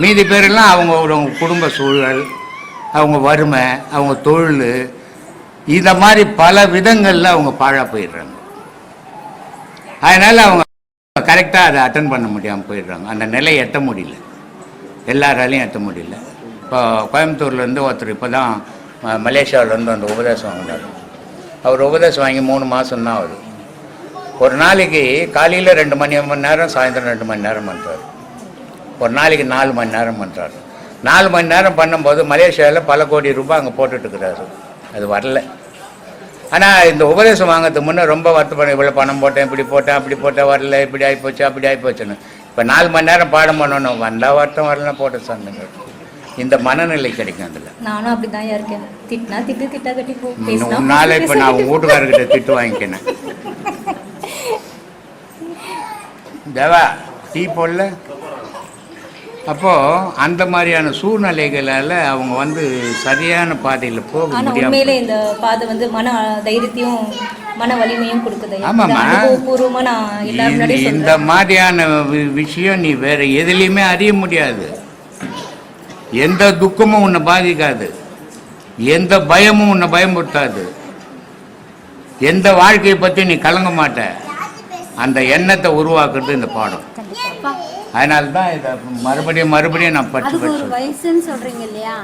Speaker 1: மீதி பேரெல்லாம் அவங்க குடும்ப சூழல், அவங்க வறுமை, அவங்க தொழில், இந்த மாதிரி பல விதங்களில் அவங்க பாழாக போயிடுறாங்க. அதனால் அவங்க கரெக்டாக அதை அட்டன் பண்ண முடியாமல் போயிடுறாங்க. அந்த நிலையை எட்ட முடியல, எல்லாராலையும் எட்ட முடியல. இப்போ கோயம்புத்தூர்லேருந்து ஒருத்தர் இப்போ தான் மலேசியாவிலேருந்து அந்த உபதேசம் வாங்கினார். அவர் உபதேசம் வாங்கி 3 மாதம் தான் ஆகுது. ஒரு நாளைக்கு காலையில் 2 மணி நேரம், சாயந்தரம் 2 மணி நேரம் பண்ணுறாரு. ஒரு நாளைக்கு 4 மணி நேரம் பண்ணுறாரு. 4 மணி நேரம் பண்ணும்போது மலேசியாவில் பல கோடி ரூபாய் அங்கே போட்டுட்டுருக்கிறாரு. அது வரல. ஆனால் இந்த உபதேசம் வாங்கிறதுக்கு முன்னே ரொம்ப வருத்தப்பட, இவ்வளோ பணம் போட்டேன், இப்படி போட்டேன், அப்படி போட்டேன், வரல, இப்படி ஆகிப்போச்சு, அப்படி ஆகிப்போச்சுன்னு. இப்போ 4 மணி நேரம் பாடம் பண்ணணும், வந்தால் வருத்தம் வரலாம் போட்ட சந்தங்க. இந்த மனநிலை கிடைக்கும். அதில்
Speaker 4: நானும் அப்படிதான் இருக்கேன். திட்டினா திட்டு, திட்டா கட்டி போ.
Speaker 1: நாளை இப்போ நான் வீட்டுக்காரர்கிட்ட திட்டு வாங்கிக்கினேன். தேவா டீ போடல. அப்போது அந்த மாதிரியான சூழ்நிலைகளால் அவங்க வந்து சரியான பாதையில் போக முடியாது.
Speaker 4: உண்மையிலே இந்த பாதை வந்து மன தைரியத்தையும் மன வலிமையும் கொடுக்குது.
Speaker 1: ஆமாம்மா,
Speaker 4: அனுபவபூர்வமாக நான் எல்லாரும்
Speaker 1: இந்த மாதிரியான விஷயம் நீ வேற எதுலேயுமே அறிய முடியாது. எந்த துக்கமும் உன்னை பாதிக்காது, எந்த பயமும் உன்னை பயமுறுத்தாது, எந்த வாழ்க்கையை பற்றி நீ கலங்க மாட்ட. அந்த எண்ணத்தை உருவாக்குறது இந்த பாடம். அதனால தான் இதை மறுபடியும் நான் படிச்சு
Speaker 5: வயசுன்னு சொல்றீங்க இல்லையா,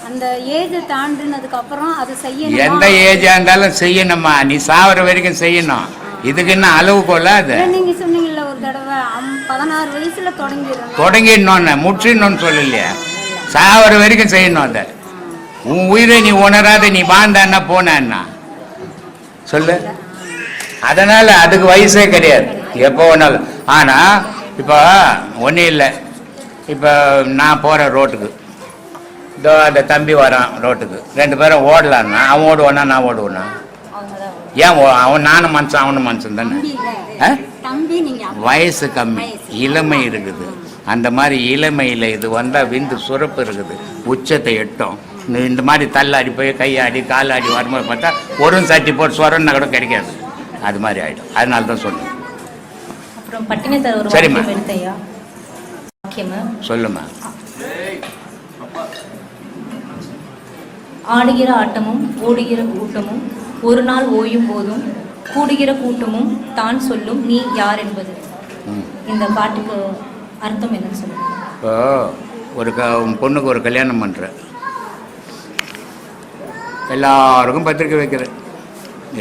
Speaker 5: அந்த ஏஜ் தாண்டினதுக்கு அப்புறம் அது செய்யணும்.
Speaker 1: எந்த ஏஜா இருந்தாலும் செய்யணுமா, நீ சாவர வரைக்கும் செய்யணும். இதுக்கு என்ன அளவுகோல? அது
Speaker 5: நீங்க சொன்னீங்கல்ல ஒரு தடவை 16 வயசுல
Speaker 1: தொடங்கிடணும்னு முற்றிடணும்னு சொல்லலையா, சாவர வரைக்கும் செய்யணும். அதை உன் உயிரை நீ உணராத நீ வாழ்ந்தான்னா போனா சொல்லு. அதனால அதுக்கு வயசே கிடையாது, எப்போ வேணாலும். ஆனா இப்போ ஒன்றும் இல்லை. இப்போ நான் போகிறேன் ரோட்டுக்கு, இதோ அந்த தம்பி வரான் ரோட்டுக்கு, 2 பேரும் ஓடலான்னா அவன் ஓடுவானா நான் ஓடுவேனா? ஏன் அவன் நானும் மனுஷன் அவனும் மனுஷன் தானே. வயசு கம்மி, இளமை இருக்குது. அந்த மாதிரி இளமையில் இது வந்தால் விந்து சுரப்பு இருக்குது, உச்சத்தை எட்டும். இந்த மாதிரி தள்ளாடி போய் கையாடி காலாடி வரும்போது பார்த்தா ஒரு சட்டி போட்டு சொரன்னா கூட கிடைக்காது. அது மாதிரி ஆகிடும். அதனால தான் சொல்லுங்க.
Speaker 4: அப்புறம் பட்டினத்தார் ஒரு
Speaker 1: சரிம்மா சொல்லுமா.
Speaker 4: ஆடுகிற ஆட்டமும் ஓடுகிற கூட்டமும் ஒரு நாள் ஓயும் போதும் கூடுகிற கூட்டமும் தான் சொல்லும் நீ யார் என்பது. இந்த பாட்டுக்கு அர்த்தம் என்னன்னு சொல்லுங்க.
Speaker 1: இப்போ ஒரு பொண்ணுக்கு ஒரு கல்யாணம் பண்ணுற, எல்லாருக்கும் பத்திரிக்கை வைக்கிற,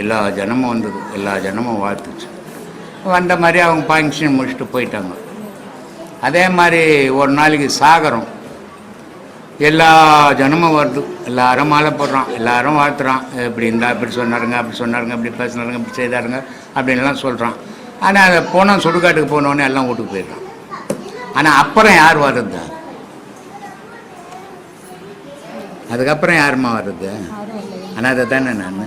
Speaker 1: எல்லா ஜனமும் வந்தது, எல்லா ஜனமும் வாழ்த்துச்சு. வந்த மாதிரி அவங்க ஃபங்க்ஷன் முடிச்சுட்டு போயிட்டாங்க. அதே மாதிரி ஒரு நாளைக்கு சாகரம், எல்லா ஜனமும் வருது, எல்லாரும் மாலை போடுறான், எல்லாரும் வாழ்த்துறான். இப்படி இருந்தால் இப்படி சொன்னாருங்க, அப்படி சொன்னாருங்க, இப்படி பேசினாருங்க, இப்படி செய்தாருங்க அப்படின்லாம் சொல்கிறான். ஆனால் அதை போனால் சுடுகாட்டுக்கு போனோடனே எல்லாம் வீட்டுக்கு போயிடுறான். ஆனால் அப்புறம் யார் வர்றது? அதுக்கப்புறம் யாருமா வர்றது? ஆனால் அதை தானே நான்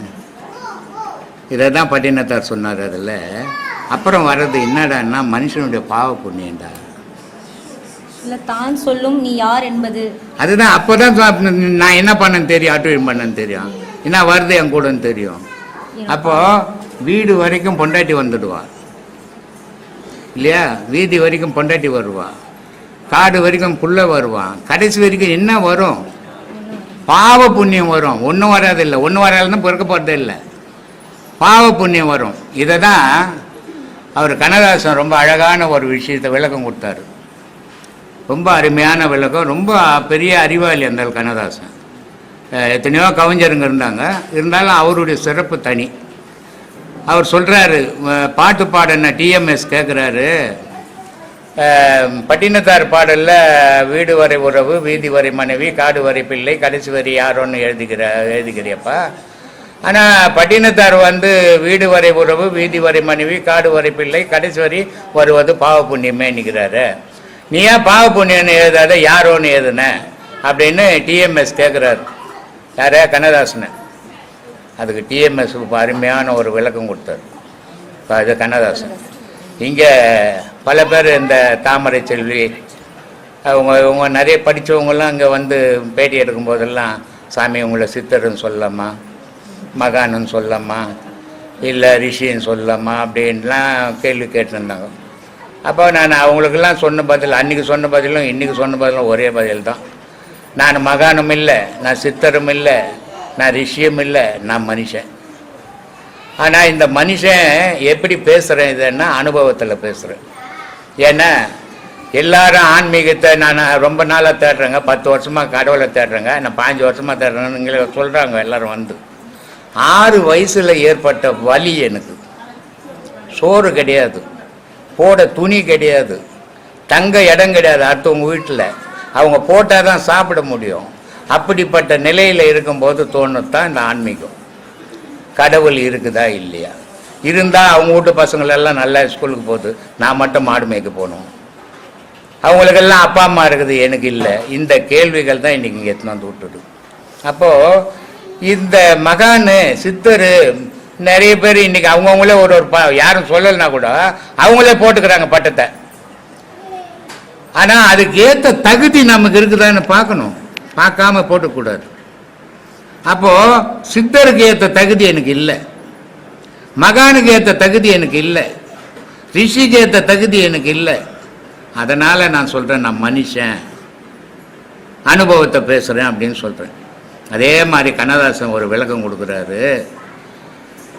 Speaker 1: இதை தான் பட்டினத்தார் சொன்னார். அதில் அப்புறம் வர்றது என்னடான்னா மனுஷனுடைய பாவ புண்ணியண்டா.
Speaker 4: இல்லை தான் சொல்லும் நீ யார் என்பது
Speaker 1: அதுதான். அப்போ தான் நான் என்ன பண்ணேன்னு தெரியும், அட்டுவீன் பண்ணேன்னு தெரியும், என்ன வருது என் கூடன்னு தெரியும். அப்போது வீடு வரைக்கும் பொண்டாட்டி வந்துடுவா இல்லையா, வீதி வரைக்கும் பொண்டாட்டி வருவா, காடு வரைக்கும் புள்ள வருவான், கடைசி வரைக்கும் என்ன வரும்? பாவ புண்ணியம் வரும். ஒன்றும் வராதில்லை, ஒன்றும் வராதுன்னு பிறக்க போகிறதே இல்லை, பாவ புண்ணியம் வரும். இதை தான் அவர் கண்ணதாசன் ரொம்ப அழகான ஒரு விஷயத்தை விளக்கம் கொடுத்தாரு. ரொம்ப அருமையான விளக்கம், ரொம்ப பெரிய அறிவாளி அந்த கண்ணதாசன். எத்தனையோ கவிஞருங்க இருந்தாங்க, இருந்தாலும் அவருடைய சிறப்பு தனி. அவர் சொல்கிறாரு, பாட்டு பாடன டிஎம்எஸ் கேட்குறாரு, பட்டினத்தார் பாடலில் வீடு வரை உறவு, வீதி வரை மனைவி, காடு வரை பிள்ளை, கடைசி வரை யாரோன்னு எழுதிக்கிறியப்பா. ஆனால் பட்டினத்தார் வந்து வீடு வரை உறவு, வீதி வரை மனைவி, காடு வரை பிள்ளை, கடைசி வரை வருவது பாவ புண்ணியமே நிற்கிறாரு. நீ ஏன் பாவ புண்ணியன்னு எழுதாத யாரோன்னு எழுதுன அப்படின்னு டிஎம்எஸ் கேட்குறாரு. யாரே கண்ணதாசனை. அதுக்கு டிஎம்எஸ் அருமையான ஒரு விளக்கம் கொடுத்தார். இது கண்ணதாசன். இங்கே பல பேர் இந்த தாமரை செல்வி அவங்க நிறைய படித்தவங்களாம் அங்கே வந்து பேட்டி எடுக்கும் போதெல்லாம், சாமி உங்களை சித்தர்னு சொல்லலாமா, மகான்னு சொல்லலாமா, இல்லை ரிஷின்னு சொல்லலாமா அப்படின்லாம் கேள்வி கேட்டுருந்தாங்க. அப்போ நான் அவங்களுக்கெல்லாம் சொன்ன பதில், அன்றைக்கி சொன்ன பதிலும் இன்றைக்கி சொன்ன பதிலும் ஒரே பதில் தான். நான் மகானும் இல்லை, நான் சித்தரும் இல்லை, நான் ரிஷியும் இல்லை, நான் மனுஷன். ஆனால் இந்த மனுஷன் எப்படி பேசுகிறேன் இதுன்னா அனுபவத்தில் பேசுகிறேன். ஏன்னா எல்லாரும் ஆன்மீகத்தை நான் ரொம்ப நாளாக தேடுறேங்க, 10 வருஷமாக கடவுளை தேடுறேங்க, நான் 5 வருஷமாக தேடுறேன்னு இங்கே சொல்கிறாங்க எல்லோரும் வந்து. 6 வயசில் ஏற்பட்ட வலி எனக்கு. சோறு கிடையாது, போட துணி கிடையாது, தங்க இடம் கிடையாது அடுத்தவங்க வீட்டில், அவங்க போட்டால் தான் சாப்பிட முடியும். அப்படிப்பட்ட நிலையில் இருக்கும்போது தோணுத்தான் இந்த ஆன்மீகம். கடவுள் இருக்குதா இல்லையா? இருந்தால் அவங்க வீட்டு பசங்களெல்லாம் நல்லா ஸ்கூலுக்கு போகுது, நான் மட்டும் மாடு மேய்க்க போகணும். அவங்களுக்கெல்லாம் அப்பா அம்மா இருக்குது, எனக்கு இல்லை. இந்த கேள்விகள் தான் இன்றைக்கி இங்கே எடுத்துன்னு வந்து விட்டுடு. அப்போது இந்த மகானு சித்தர் நிறைய பேர் இன்றைக்கி அவங்கவுங்களே ஒரு யாரும் சொல்லலைன்னா கூட அவங்களே போட்டுக்கிறாங்க பட்டத்தை. ஆனால் அதுக்கு ஏற்ற தகுதி நமக்கு இருக்குதான்னு பார்க்கணும், பார்க்காம போட்டக்கூடாது. அப்போது சித்தருக்கு ஏற்ற தகுதி எனக்கு இல்லை, மகானுக்கு ஏற்ற தகுதி எனக்கு இல்லை, ரிஷிக்கு ஏற்ற தகுதி எனக்கு இல்லை. அதனால் நான் சொல்கிறேன், நான் மனுஷன், அனுபவத்தை பேசுகிறேன் அப்படின்னு சொல்கிறேன். அதே மாதிரி கண்ணதாசன் ஒரு விளக்கம் கொடுக்குறாரு.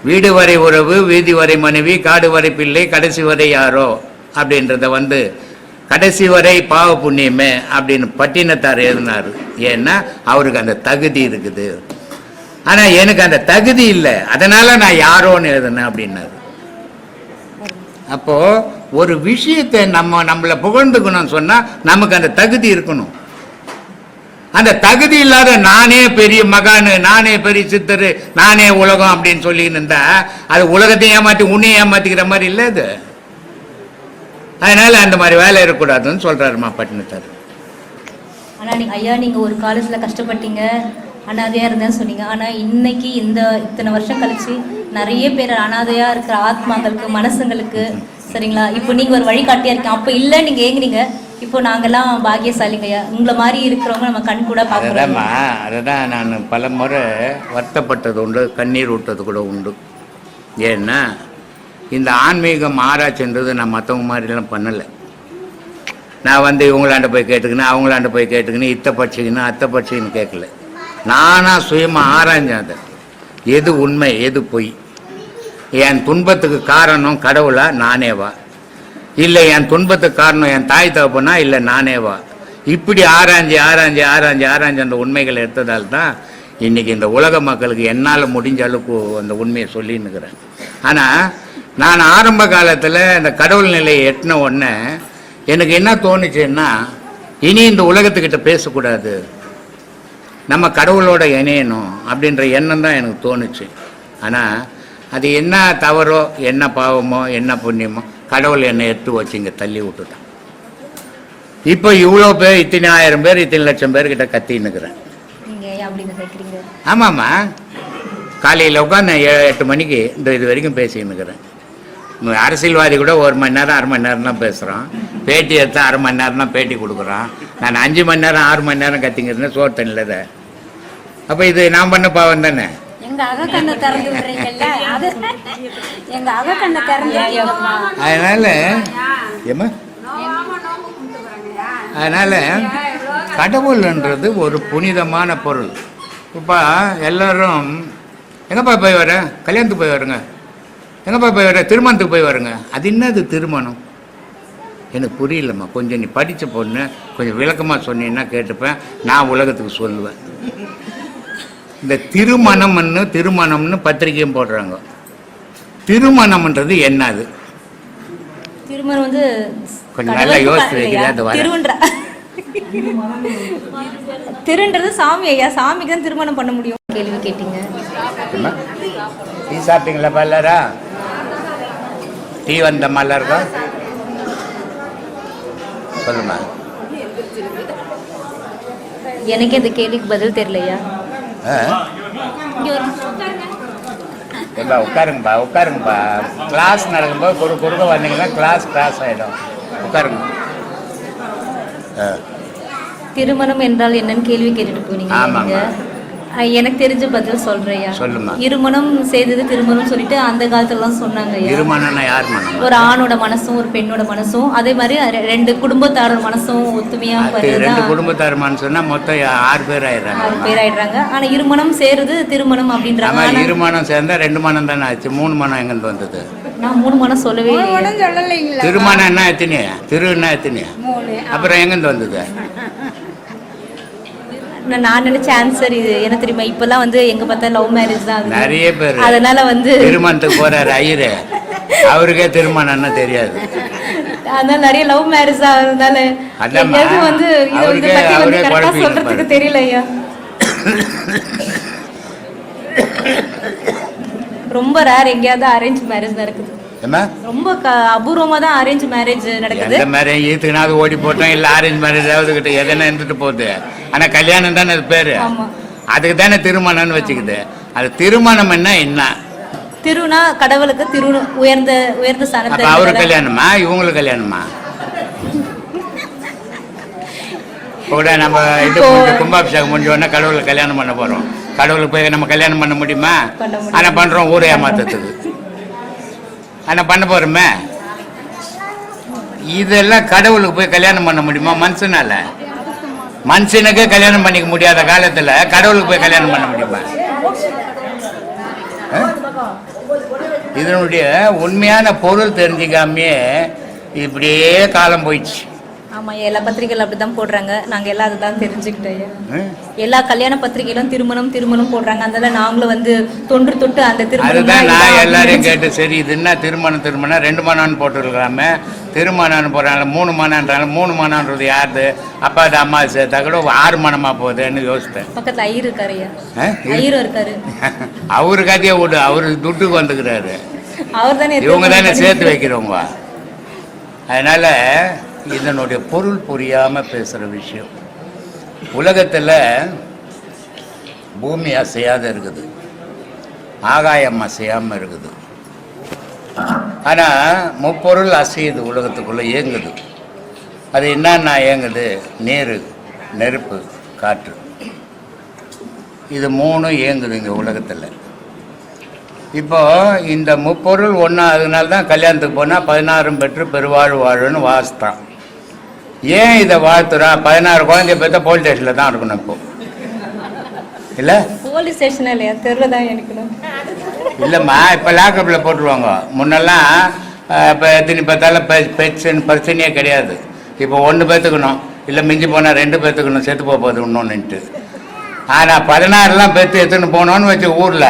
Speaker 1: வீடு வரை உறவு, வீதி வரை மனைவி, காடு வரை பிள்ளை, கடைசி வரை யாரோ அப்படின்றத வந்து கடைசி வரை பாவ புண்ணியமே அப்படின்னு பட்டினத்தார் எழுதினார். ஏன்னா அவருக்கு அந்த தகுதி இருக்குது. ஆனால் எனக்கு அந்த தகுதி இல்லை, அதனால் நான் யாரோன்னு எழுதுனேன் அப்படின்னாரு. அப்போது ஒரு விஷயத்தை நம்மளை புகழ்ந்துக்கணும்னு சொன்னால் நமக்கு அந்த தகுதி இருக்கணும். அந்த தகுதி இல்லாத நானே பெரிய மகானு, நானே பெரிய சித்தர், நானே உலகம் அப்படின்னு சொல்லின்னு இருந்தா அது உலகத்தையும் ஏமாற்றி உன்னையும் ஏமாற்றிக்கிற மாதிரி இல்லை அது. அதனால அந்த மாதிரி வேலை இருக்கக்கூடாதுன்னு சொல்றாருமா பட்டினத்தார்.
Speaker 4: ஆனால் நீங்கள் ஒரு காலத்தில் கஷ்டப்பட்டீங்க, அனாதையாக இருந்தேன்னு சொன்னீங்க. ஆனால் இன்னைக்கு இத்தனை வருஷம் கழிச்சு நிறைய பேர் அனாதையாக இருக்கிற ஆத்மாக்களுக்கு, மனசுங்களுக்கு, சரிங்களா, இப்போ நீங்கள் ஒரு வழிகாட்டியாக இருக்கீங்க. அப்போ இல்லை நீங்கள் ஏங்குறீங்க, இப்போ நாங்கள்லாம் பாக்கியசாலிங்கய்யா, உங்களை மாதிரி இருக்கிறவங்க நம்ம கண் கூட பார்க்குறோம்.
Speaker 1: அதுதான் நான் பல முறை வருத்தப்பட்டது உண்டு, கண்ணீர் விட்டது கூட உண்டு. ஏன்னா இந்த ஆன்மீகம் ஆராய்ச்சின்றது நான் மற்றவங்க மாதிரிலாம் பண்ணலை. நான் வந்து இவங்களாண்ட போய் கேட்டுக்கினேன், அவங்களாண்ட போய் கேட்டுக்கினேன், இத்தை படிச்சிக்கணும் அத்தை படிச்சிக்கன்னு கேட்கல. நானாக சுயமாக ஆராய்ஞ்சேன் அதை, எது உண்மை எது பொய், என் துன்பத்துக்கு காரணம் கடவுளா நானேவா, இல்லை என் துன்பத்துக்கு காரணம் என் தாய் தகப்பனா, இல்லை நானேவா. இப்படி ஆராய்ஞ்சி ஆராய்ஞ்சி ஆராய்ஞ்சி ஆராய்ஞ்சி அந்த உண்மைகளை எடுத்ததால் தான் இன்றைக்கி இந்த உலக மக்களுக்கு என்னால் முடிஞ்ச அளவுக்கு அந்த உண்மையை சொல்லின்னுக்கிறேன். ஆனால் நான் ஆரம்ப காலத்தில் இந்த கடவுள் நிலையை எட்டின உடனே எனக்கு என்ன தோணுச்சுன்னா, இனி இந்த உலகத்துக்கிட்ட பேசக்கூடாது, நம்ம கடவுளோட இணையணும் அப்படின்ற எண்ணம் தான் எனக்கு தோணுச்சு. ஆனால் அது என்ன தவறோ என்ன பாவமோ என்ன புண்ணியமோ கடவுள் என்னை எடுத்து வச்சு இங்கே தள்ளி விட்டுட்டான். இப்போ இவ்வளோ பேர், இத்தனை 1000 பேர், இத்தனை லட்சம் பேர்கிட்ட கத்தின்னுக்கிறேன். ஆமாம்மா, காலையில் உட்காந்து 8 மணிக்கு இது வரைக்கும் பேசின்னுக்கிறேன். அரசியல்வாதி கூட 1 மணி நேரம் 1/2 மணி நேரம் தான் பேசுகிறான், பேட்டி எடுத்து 1/2 மணி நேரம் தான் பேட்டி கொடுக்குறான். நான் 5 மணி நேரம் 6 மணி நேரம் கத்திங்கிறேன் சோறு தண்ணியில் தான். அப்போ இது நான் பண்ண பாவம் தானே. அதனால கடவுள்ன்றது ஒரு புனிதமான பொருள். இப்போ எல்லாரும் எங்கப்பா போய் வர, கல்யாணத்துக்கு போய் வருங்க, எங்கப்பா போய் வர, திருமணத்துக்கு போய் வருங்க. அது என்னது திருமணம்? எனக்கு புரியலம்மா, கொஞ்சம் நீ படித்த பொண்ணு, கொஞ்சம் விளக்கமாக சொன்னீங்கன்னா கேட்டுப்பேன், நான் உலகத்துக்கு சொல்லுவேன். இந்த திருமணம்னு பத்திரிக்கையும் போடுறாங்க. திருமணம்ன்றது என்னது?
Speaker 4: திருமணம் வந்து
Speaker 1: கொஞ்சம் நல்லா யோசிச்சு வைக்கிறேன்.
Speaker 4: திருன்றது சாமி ஐயா, சாமிக்கு தான் திருமணம் பண்ண முடியும். கேள்வி கேட்டீங்க.
Speaker 1: டீ சாப்பிட்டீங்களா பல்லரா? டீ வந்த மல்லருக்கா? சொல்லுமா.
Speaker 4: எனக்கே இந்த கேள்விக்கு பதில் தெரியலையா. இங்க ஒரு
Speaker 1: ஏப்பா உட்காருங்கப்பா. கிளாஸ் நடக்கும்போது குறுக்க வந்தீங்கன்னா கிளாஸ் ஆகிடும். உட்காருங்க.
Speaker 4: திருமணம் என்றால் என்னன்னு கேள்வி கேட்டுட்டு போனீங்க.
Speaker 1: ஆமாங்க.
Speaker 4: எனக்கு தெரிஞ்ச பதில் சொல்றேயா.
Speaker 1: சொல்லுமா.
Speaker 4: இருமணம் செய்தது திருமணம் சொல்லிட்டு அந்த காலத்துலலாம் சொன்னாங்க.
Speaker 1: இருமணம்னா யார் மனம்?
Speaker 4: ஒரு ஆணோட மனசும் ஒரு பெண்ணோட மனசும் அதே மாதிரி ரெண்டு குடும்பத்தாரோட மனசும் ஒத்துமையா
Speaker 1: ரெண்டு குடும்பத்தார் மனசுன்னா மொத்தம் 6 பேர் ஆயிடுறாங்க.
Speaker 4: 6 பேர் ஆயிடுறாங்க. ஆனா இருமணம் சேருது திருமணம் அப்படின்றாங்க.
Speaker 1: இருமணம் சேர்ந்தா 2 மனம் தானே ஆச்சு. 3 மனம் எங்கிருந்து வந்தது?
Speaker 4: நான் 3 மனம் சொல்லவே
Speaker 1: திருமணம் என்ன எத்தனை? திருன்னா எத்தனை? அப்புறம் எங்கிருந்து வந்தது?
Speaker 4: நான் நினைச்ச ஆன்சர் இது என்ன தெரியுமா, இப்பெல்லாம் வந்து எங்க பார்த்தா லவ் மேரேஜ் தான்
Speaker 1: நிறைய பேர்.
Speaker 4: அதனால வந்து
Speaker 1: திருமணத்துக்கு போறாரு ஐயரு, அவருக்கே திருமணம்னு தெரியாது.
Speaker 4: அதனால நிறைய லவ் மேரேஜ் ஆகுறதுனால வந்து இதை பத்தி வந்து கரெக்டா சொல்றதுக்கு தெரியல ஐயா. ரொம்ப ரேர் எங்கேயாவது அரேஞ்ச் மேரேஜ் நடக்குது. ரொம்ப அபூர்வமா தான் அரேஞ்ச் மேரேஜ் நடக்குது.
Speaker 1: எந்த மேரேஜ் ஈத்துக்குனாவது ஓடி போட்டோம், இல்ல அரேஞ்ச் மேரேஜ் ஆகுது கிட்ட எதனா இருந்துட்டு போகுது. ஆனா கல்யாணம் தானே அது பேரு. அதுக்கு தானே திருமணம்னு வச்சுக்குது. அது திருமணம் என்ன?
Speaker 4: திருனா கடவுளுக்கு திரு உயர்ந்த ஸ்தானத்தை.
Speaker 1: அவரு கல்யாணமா இவங்களுக்கு கல்யாணமா? கூட நம்ம இது கும்பாபிஷேகம் முடிஞ்ச உடனே கடவுளுக்கு கல்யாணம் பண்ண போறோம். கடவுளுக்கு போய் நம்ம கல்யாணம் பண்ண முடியுமா? ஆனா பண்றோம் ஊரே ஏமாத்தத்துக்கு. ஆனா பண்ண போறோமே. இதெல்லாம் கடவுளுக்கு போய் கல்யாணம் பண்ண முடியுமா? மனுஷனால. மனுஷனுக்கு கல்யாணம் பண்ணிக்க முடியாத காலத்துல கடவுளுக்கு போய் கல்யாணம் பண்ண முடியுமா? இதனுடைய உண்மையான பொருள் தெரிஞ்சுக்காமே இப்படியே காலம் போயிடுச்சு.
Speaker 4: ஆமா, எல்லா பத்திரிகைகள் அப்படிதான் போடுறாங்க. நாங்க எல்லாம் அதுதான் தெரிஞ்சுக்கிட்டோம். எல்லா கல்யாண பத்திரிகைகளும் திருமணம் திருமணம் போடுறாங்க. அதனால நாங்களும் வந்து தொட்டு அந்த திருமணம்
Speaker 1: நான் எல்லாரையும் கேட்டு, சரி இது என்ன திருமணம் 2 மணம்னு போட்டுருக்காம திருமணம்னு போடுறாங்க. 3 மணம்ன்றாங்க. 3 மணம்ன்றது யாரு? அப்பா அது அம்மா சேர்த்தா கூட 6 மணமா போகுதுன்னு யோசித்தேன்.
Speaker 4: பக்கத்துல ஐயர் இருக்காரு. ஐயரும் இருக்காரு.
Speaker 1: அவரு கதையை விடு, அவரு துட்டுக்கு வந்துக்கிறாரு.
Speaker 4: அவர் தானே,
Speaker 1: இவங்க தானே சேர்த்து வைக்கிறவங்க. அதனால இதனுடைய பொருள் புரியாம பேசுற விஷயம். உலகத்துல பூமி அசையாத இருக்குது, ஆகாயம் அசையாம இருக்குது. ஆனா முப்பொருள் அசையுது, உலகத்துக்குள்ள இயங்குது. அது என்னன்னா இயங்குது? நீர், நெருப்பு, காற்று. இது 3 இயங்குது இந்த உலகத்துல. இப்போ இந்த முப்பொருள் ஒன்றா, அதனால தான் கல்யாணத்துக்கு போனால் 16 பெற்று பெருவாழ் வாழுன்னு வாசித்தான். ஏன் இதை வாழ்த்துறான்? 16 குழந்தைய பெற்ற போலீஸ் ஸ்டேஷனில் தான் இருக்கணும். இப்போ இல்லை
Speaker 4: போலீஸ் ஸ்டேஷன் இல்லையா, தெருவில் தான் இருக்கணும்.
Speaker 1: இல்லைம்மா, இப்போ லாக்அப்பில் போட்டுருவாங்க. முன்னெல்லாம் இப்போ எத்தனை பார்த்தாலும் பிரச்சனையே கிடையாது. இப்போ 1 பேத்துக்கணும், இல்லை மிஞ்சி போனால் 2 பேத்துக்கணும், செத்து போகுது இன்னொன்னுட்டு. ஆனால் 16லாம் பெற்று எடுத்துன்னு போனோன்னு வச்சு ஊரில்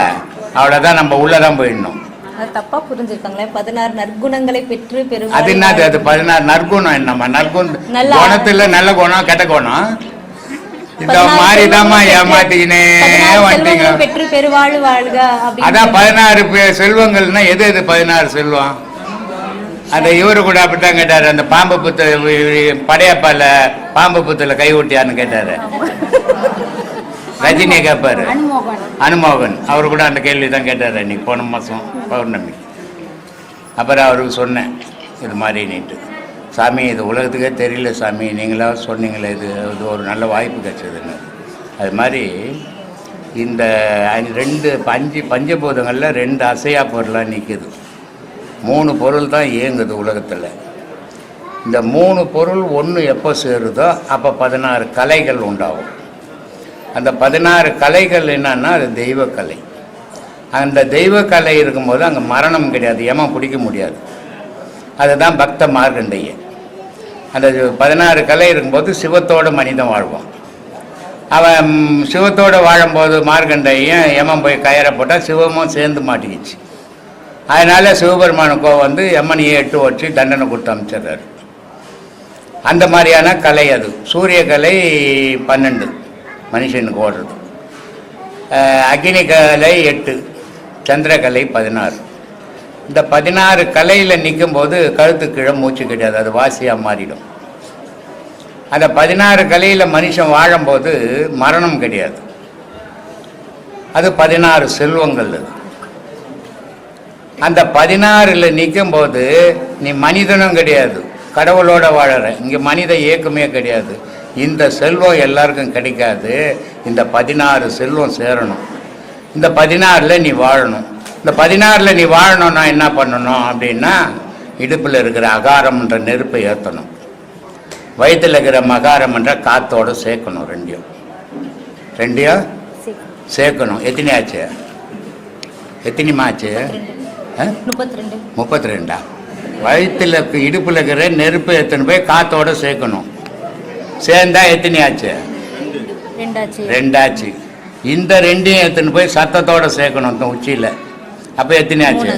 Speaker 1: அவ்வளோதான், நம்ம உள்ளதான் போயிடணும்.
Speaker 4: அது தப்பா புரிஞ்சிருக்காங்களே. 16 நற்குணங்களை பெற்று பெரும்.
Speaker 1: அது என்னது? அது 16 நற்குணம் என்னம்மா? நற்குணம் குணத்துல நல்ல குணம் கெட்ட குணம் இந்த மாதிரிதாம்மா ஏமாத்திக்கினே வந்துட்டீங்க.
Speaker 4: பெற்று பெருவாழ் வாழ்க.
Speaker 1: அதான் 16 செல்வங்கள்னா எது 16 செல்வம்? அந்த இவரு கூட அப்படித்தான் கேட்டாரு. அந்த பாம்பு புத்து படையப்பால பாம்பு புத்துல கை ஊட்டியான்னு கேட்டாரு. ரஜினியை கேட்பாரு, அனுமோகன். அவரு கூட அந்த கேள்வி தான் கேட்டார் அன்னைக்கு, போன மாதம் பௌர்ணமி. அப்புறம் அவருக்கு சொன்னேன் இது மாதிரி நீட்டு, சாமி இது உலகத்துக்கே தெரியல சாமி, நீங்களாவது சொன்னீங்களே, இது ஒரு நல்ல வாய்ப்பு கிடைச்சதுன்னு. அது மாதிரி இந்த 5 பஞ்சபூதங்களில் 2 அசையா பொருளாக நிற்குது. 3 பொருள் தான் இயங்குது உலகத்தில். இந்த 3 பொருள் ஒன்று எப்போ சேருதோ அப்போ 16 கலைகள் உண்டாகும். அந்த 16 கலைகள் என்னன்னா அது தெய்வக்கலை. அந்த தெய்வக்கலை இருக்கும்போது அங்கே மரணம் கிடையாது, ஏமா பிடிக்க முடியாது. அதுதான் பக்த மார்க்கண்டையன். அந்த 16 கலை இருக்கும்போது சிவத்தோட மனிதன் வாழ்வான். அவன் சிவத்தோடு வாழும்போது மார்க்கண்டையன் யமன் போய் கயிறை போட்டால் சிவமும் சேர்ந்து மாட்டிக்கிச்சு. அதனால் சிவபெருமானுக்கோ வந்து யமனையே 8 வச்சு தண்டனை கொடுத்து அமைச்சிடுறாரு. அந்த மாதிரியான கலை அது. சூரிய கலை 12 மனுஷனுக்கு ஓடுறது, அக்னி கலை 8, சந்திரகலை 16. இந்த 16 கலையில் நிற்கும்போது கழுத்து கீழே மூச்சு கிடையாது, அது வாசியாக மாறிடும். அந்த 16 கலையில் மனுஷன் வாழும்போது மரணம் கிடையாது. அது 16 செல்வங்கள். அந்த 16ல் நிற்கும் போது நீ மனிதனும் கிடையாது, கடவுளோட வாழற. இங்கே மனித இயக்கமே கிடையாது. இந்த செல்வம் எல்லாருக்கும் கிடைக்காது. இந்த 16 செல்வம் சேரணும். இந்த 16ல் நீ வாழணும். இந்த 16ல் நீ வாழணும்னா என்ன பண்ணணும் அப்படின்னா, இடுப்பில் இருக்கிற அகாரம்ன்ற நெருப்பை ஏற்றணும், வயிற்றில் இருக்கிற மகாரம்ன்ற காத்தோடு சேர்க்கணும். ரெண்டையும் சேர்க்கணும். எத்தனையாச்சு? எத்தனைமாச்சு? 32. வயிற்றில் இடுப்பில் இருக்கிற நெருப்பு எத்தனை போய் காத்தோடு சேர்க்கணும். சேர்ந்தா எத்தனையாச்சு? 2 இந்த 2ஐயும் எத்தனை போய் சத்தத்தோடு சேர்க்கணும் இந்த உச்சியில். அப்போ எத்தனையாச்சு?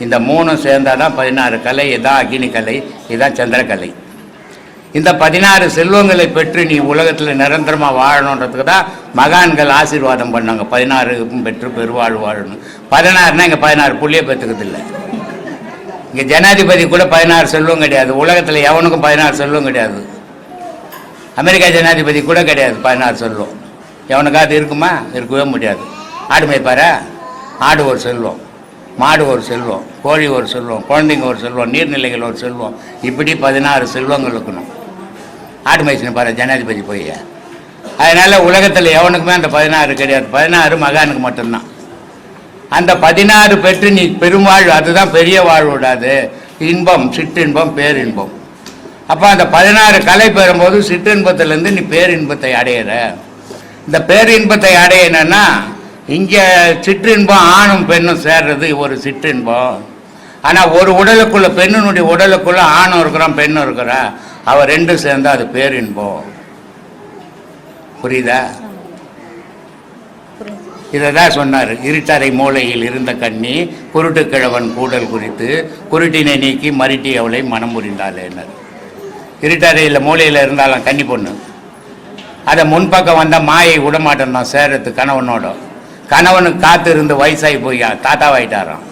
Speaker 1: இந்த 3 சேர்ந்தாதான் 16 கலை. இதான் அக்னி கலை, இதான் சந்திரக்கலை. இந்த 16 செல்வங்களை பெற்று நீ உலகத்தில் நிரந்தரமாக வாழணுன்றதுக்கு தான் மகான்கள் ஆசீர்வாதம் பண்ணாங்க. 16 பெற்று பெருவாழ்வு வாழணும். 16னா இங்கே 16 புள்ளியை பெற்றுக்கிறது இல்லை. இங்கே ஜனாதிபதி கூட 16 செல்வம் கிடையாது. உலகத்தில் எவனுக்கும் 16 செல்வம் கிடையாது. அமெரிக்கா ஜனாதிபதி கூட கிடையாது 16 செல்வம். எவனுக்காவது இருக்குமா? இருக்கவே முடியாது. ஆடு மேய்ப்பாரா? ஆடு ஒரு செல்வம், மாடு ஒரு செல்வம், கோழி ஒரு செல்வம், குழந்தைங்க ஒரு செல்வம், நீர்நிலைகள் ஒரு செல்வம். இப்படி 16 செல்வங்கள் இருக்கணும். ஆடு மேய்ச்சின்னு பாரு ஜனாதிபதி போய். அதனால் உலகத்தில் எவனுக்குமே அந்த 16 கிடையாது. 16 மகானுக்கு மட்டும்தான். அந்த 16 பெற்று நீ பெருவாழ்வு, அதுதான் பெரிய வாழ்வு விடாது. இன்பம், சிற்றின்பம், பேரின்பம். அப்போ அந்த 16 கலை பெறும்போது சிற்றின்பத்திலேருந்து நீ பேரின்பத்தை அடையிற. இந்த பேரின்பத்தை அடையணுன்னா இங்கே சிற்றின்பம் ஆணும் பெண்ணும் சேர்றது ஒரு சிற்றின்பம். ஆனால் ஒரு உடலுக்குள்ள, பெண்ணினுடைய உடலுக்குள்ள ஆணும் இருக்கிறான் பெண்ணும் இருக்கிறா, அவ 2 சேர்ந்தா அது பேரின்பம். புரியுதா? இதை தான் சொன்னார். இருட்டறை மூலையில் இருந்த கண்ணி குருட்டுக்கிழவன் கூடல் குறித்து குருட்டினை நீக்கி மருட்டி அவளை மனம் புரிந்தாளேன்னார். இருட்டறையில் மூலையில் இருந்தாலும் கன்னி பொண்ணு, அதை முன்பக்கம் வந்தால் மாயை விடமாட்டேன் தான் சேரத்து கணவனோட. கணவனுக்கு காத்து இருந்து வயசாகி போய் தாத்தாவாயிட்டாராம்.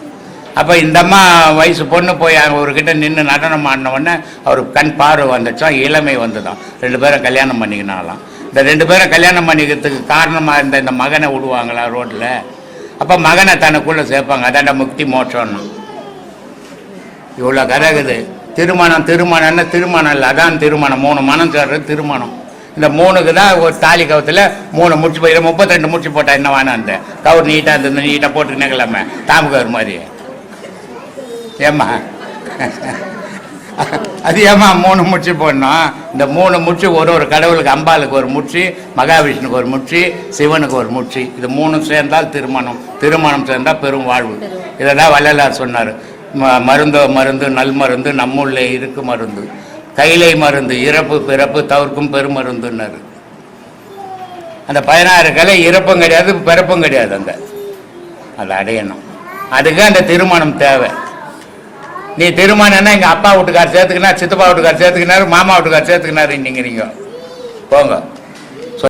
Speaker 1: அப்போ இந்த அம்மா வயசு பொண்ணு போய் அவர்கிட்ட நின்று நடனம் ஆடினவுடனே அவர் கண் பார்வை வந்துச்சா, இளமை வந்துதான். 2 பேரும் கல்யாணம் பண்ணிக்கினாலாம். இந்த 2 பேரும் கல்யாணம் பண்ணிக்கிறதுக்கு காரணமாக இருந்த இந்த மகனை விடுவாங்களா ரோட்டில்? அப்போ மகனை தனக்குள்ளே சேர்ப்பாங்க. அதாண்ட முக்தி மோட்சம்னு. இவ்வளோ கதகுது. திருமணம்னா திருமணம் இல்லை, அதான் திருமணம். 3 மனம் சேர்றது திருமணம். இந்த 3க்கு தான் ஒரு தாலி கவத்தில் 3 முடிச்சு போய் 32 முடிச்சு போட்டா என்ன வேணாம். அந்த கவர் நீட்டாக இருந்தது, நீட்டாக போட்டு நிகழாம தாம்பு கவர் மாதிரி. ஏம்மா அது ஏம்மா 3 முடிச்சு போடணும்? இந்த 3 முடிச்சு ஒரு கடவுளுக்கு, அம்பாளுக்கு ஒரு முடிச்சு, மகாவிஷ்ணுக்கு ஒரு முடிச்சு, சிவனுக்கு ஒரு முடிச்சு. இது 3 சேர்ந்தால் திருமணம். திருமணம் சேர்ந்தால் பெரும் வாழ்வு. இதை தான் வள்ளலார் சொன்னார். மருந்தோ மருந்து நல் மருந்து நம்முள்ளே இருக்கு மருந்து, கைலை மருந்து இறப்பு பிறப்பு தவிர்க்கும் பெருமருந்துன்னாரு. அந்த 16 கலை இறப்பும் கிடையாது பிறப்பும் கிடையாது. அதை அடையணும். அதுக்கு அந்த திருமணம் தேவை. நீ திருமணம்னா எங்கள் அப்பா வீட்டுக்கார் சேர்த்துக்கினார், சித்தப்பா வீட்டுக்கார் சேர்த்துக்கினார், மாமா வீட்டுக்கார் சேர்த்துக்கினார். நீங்கள் போங்க.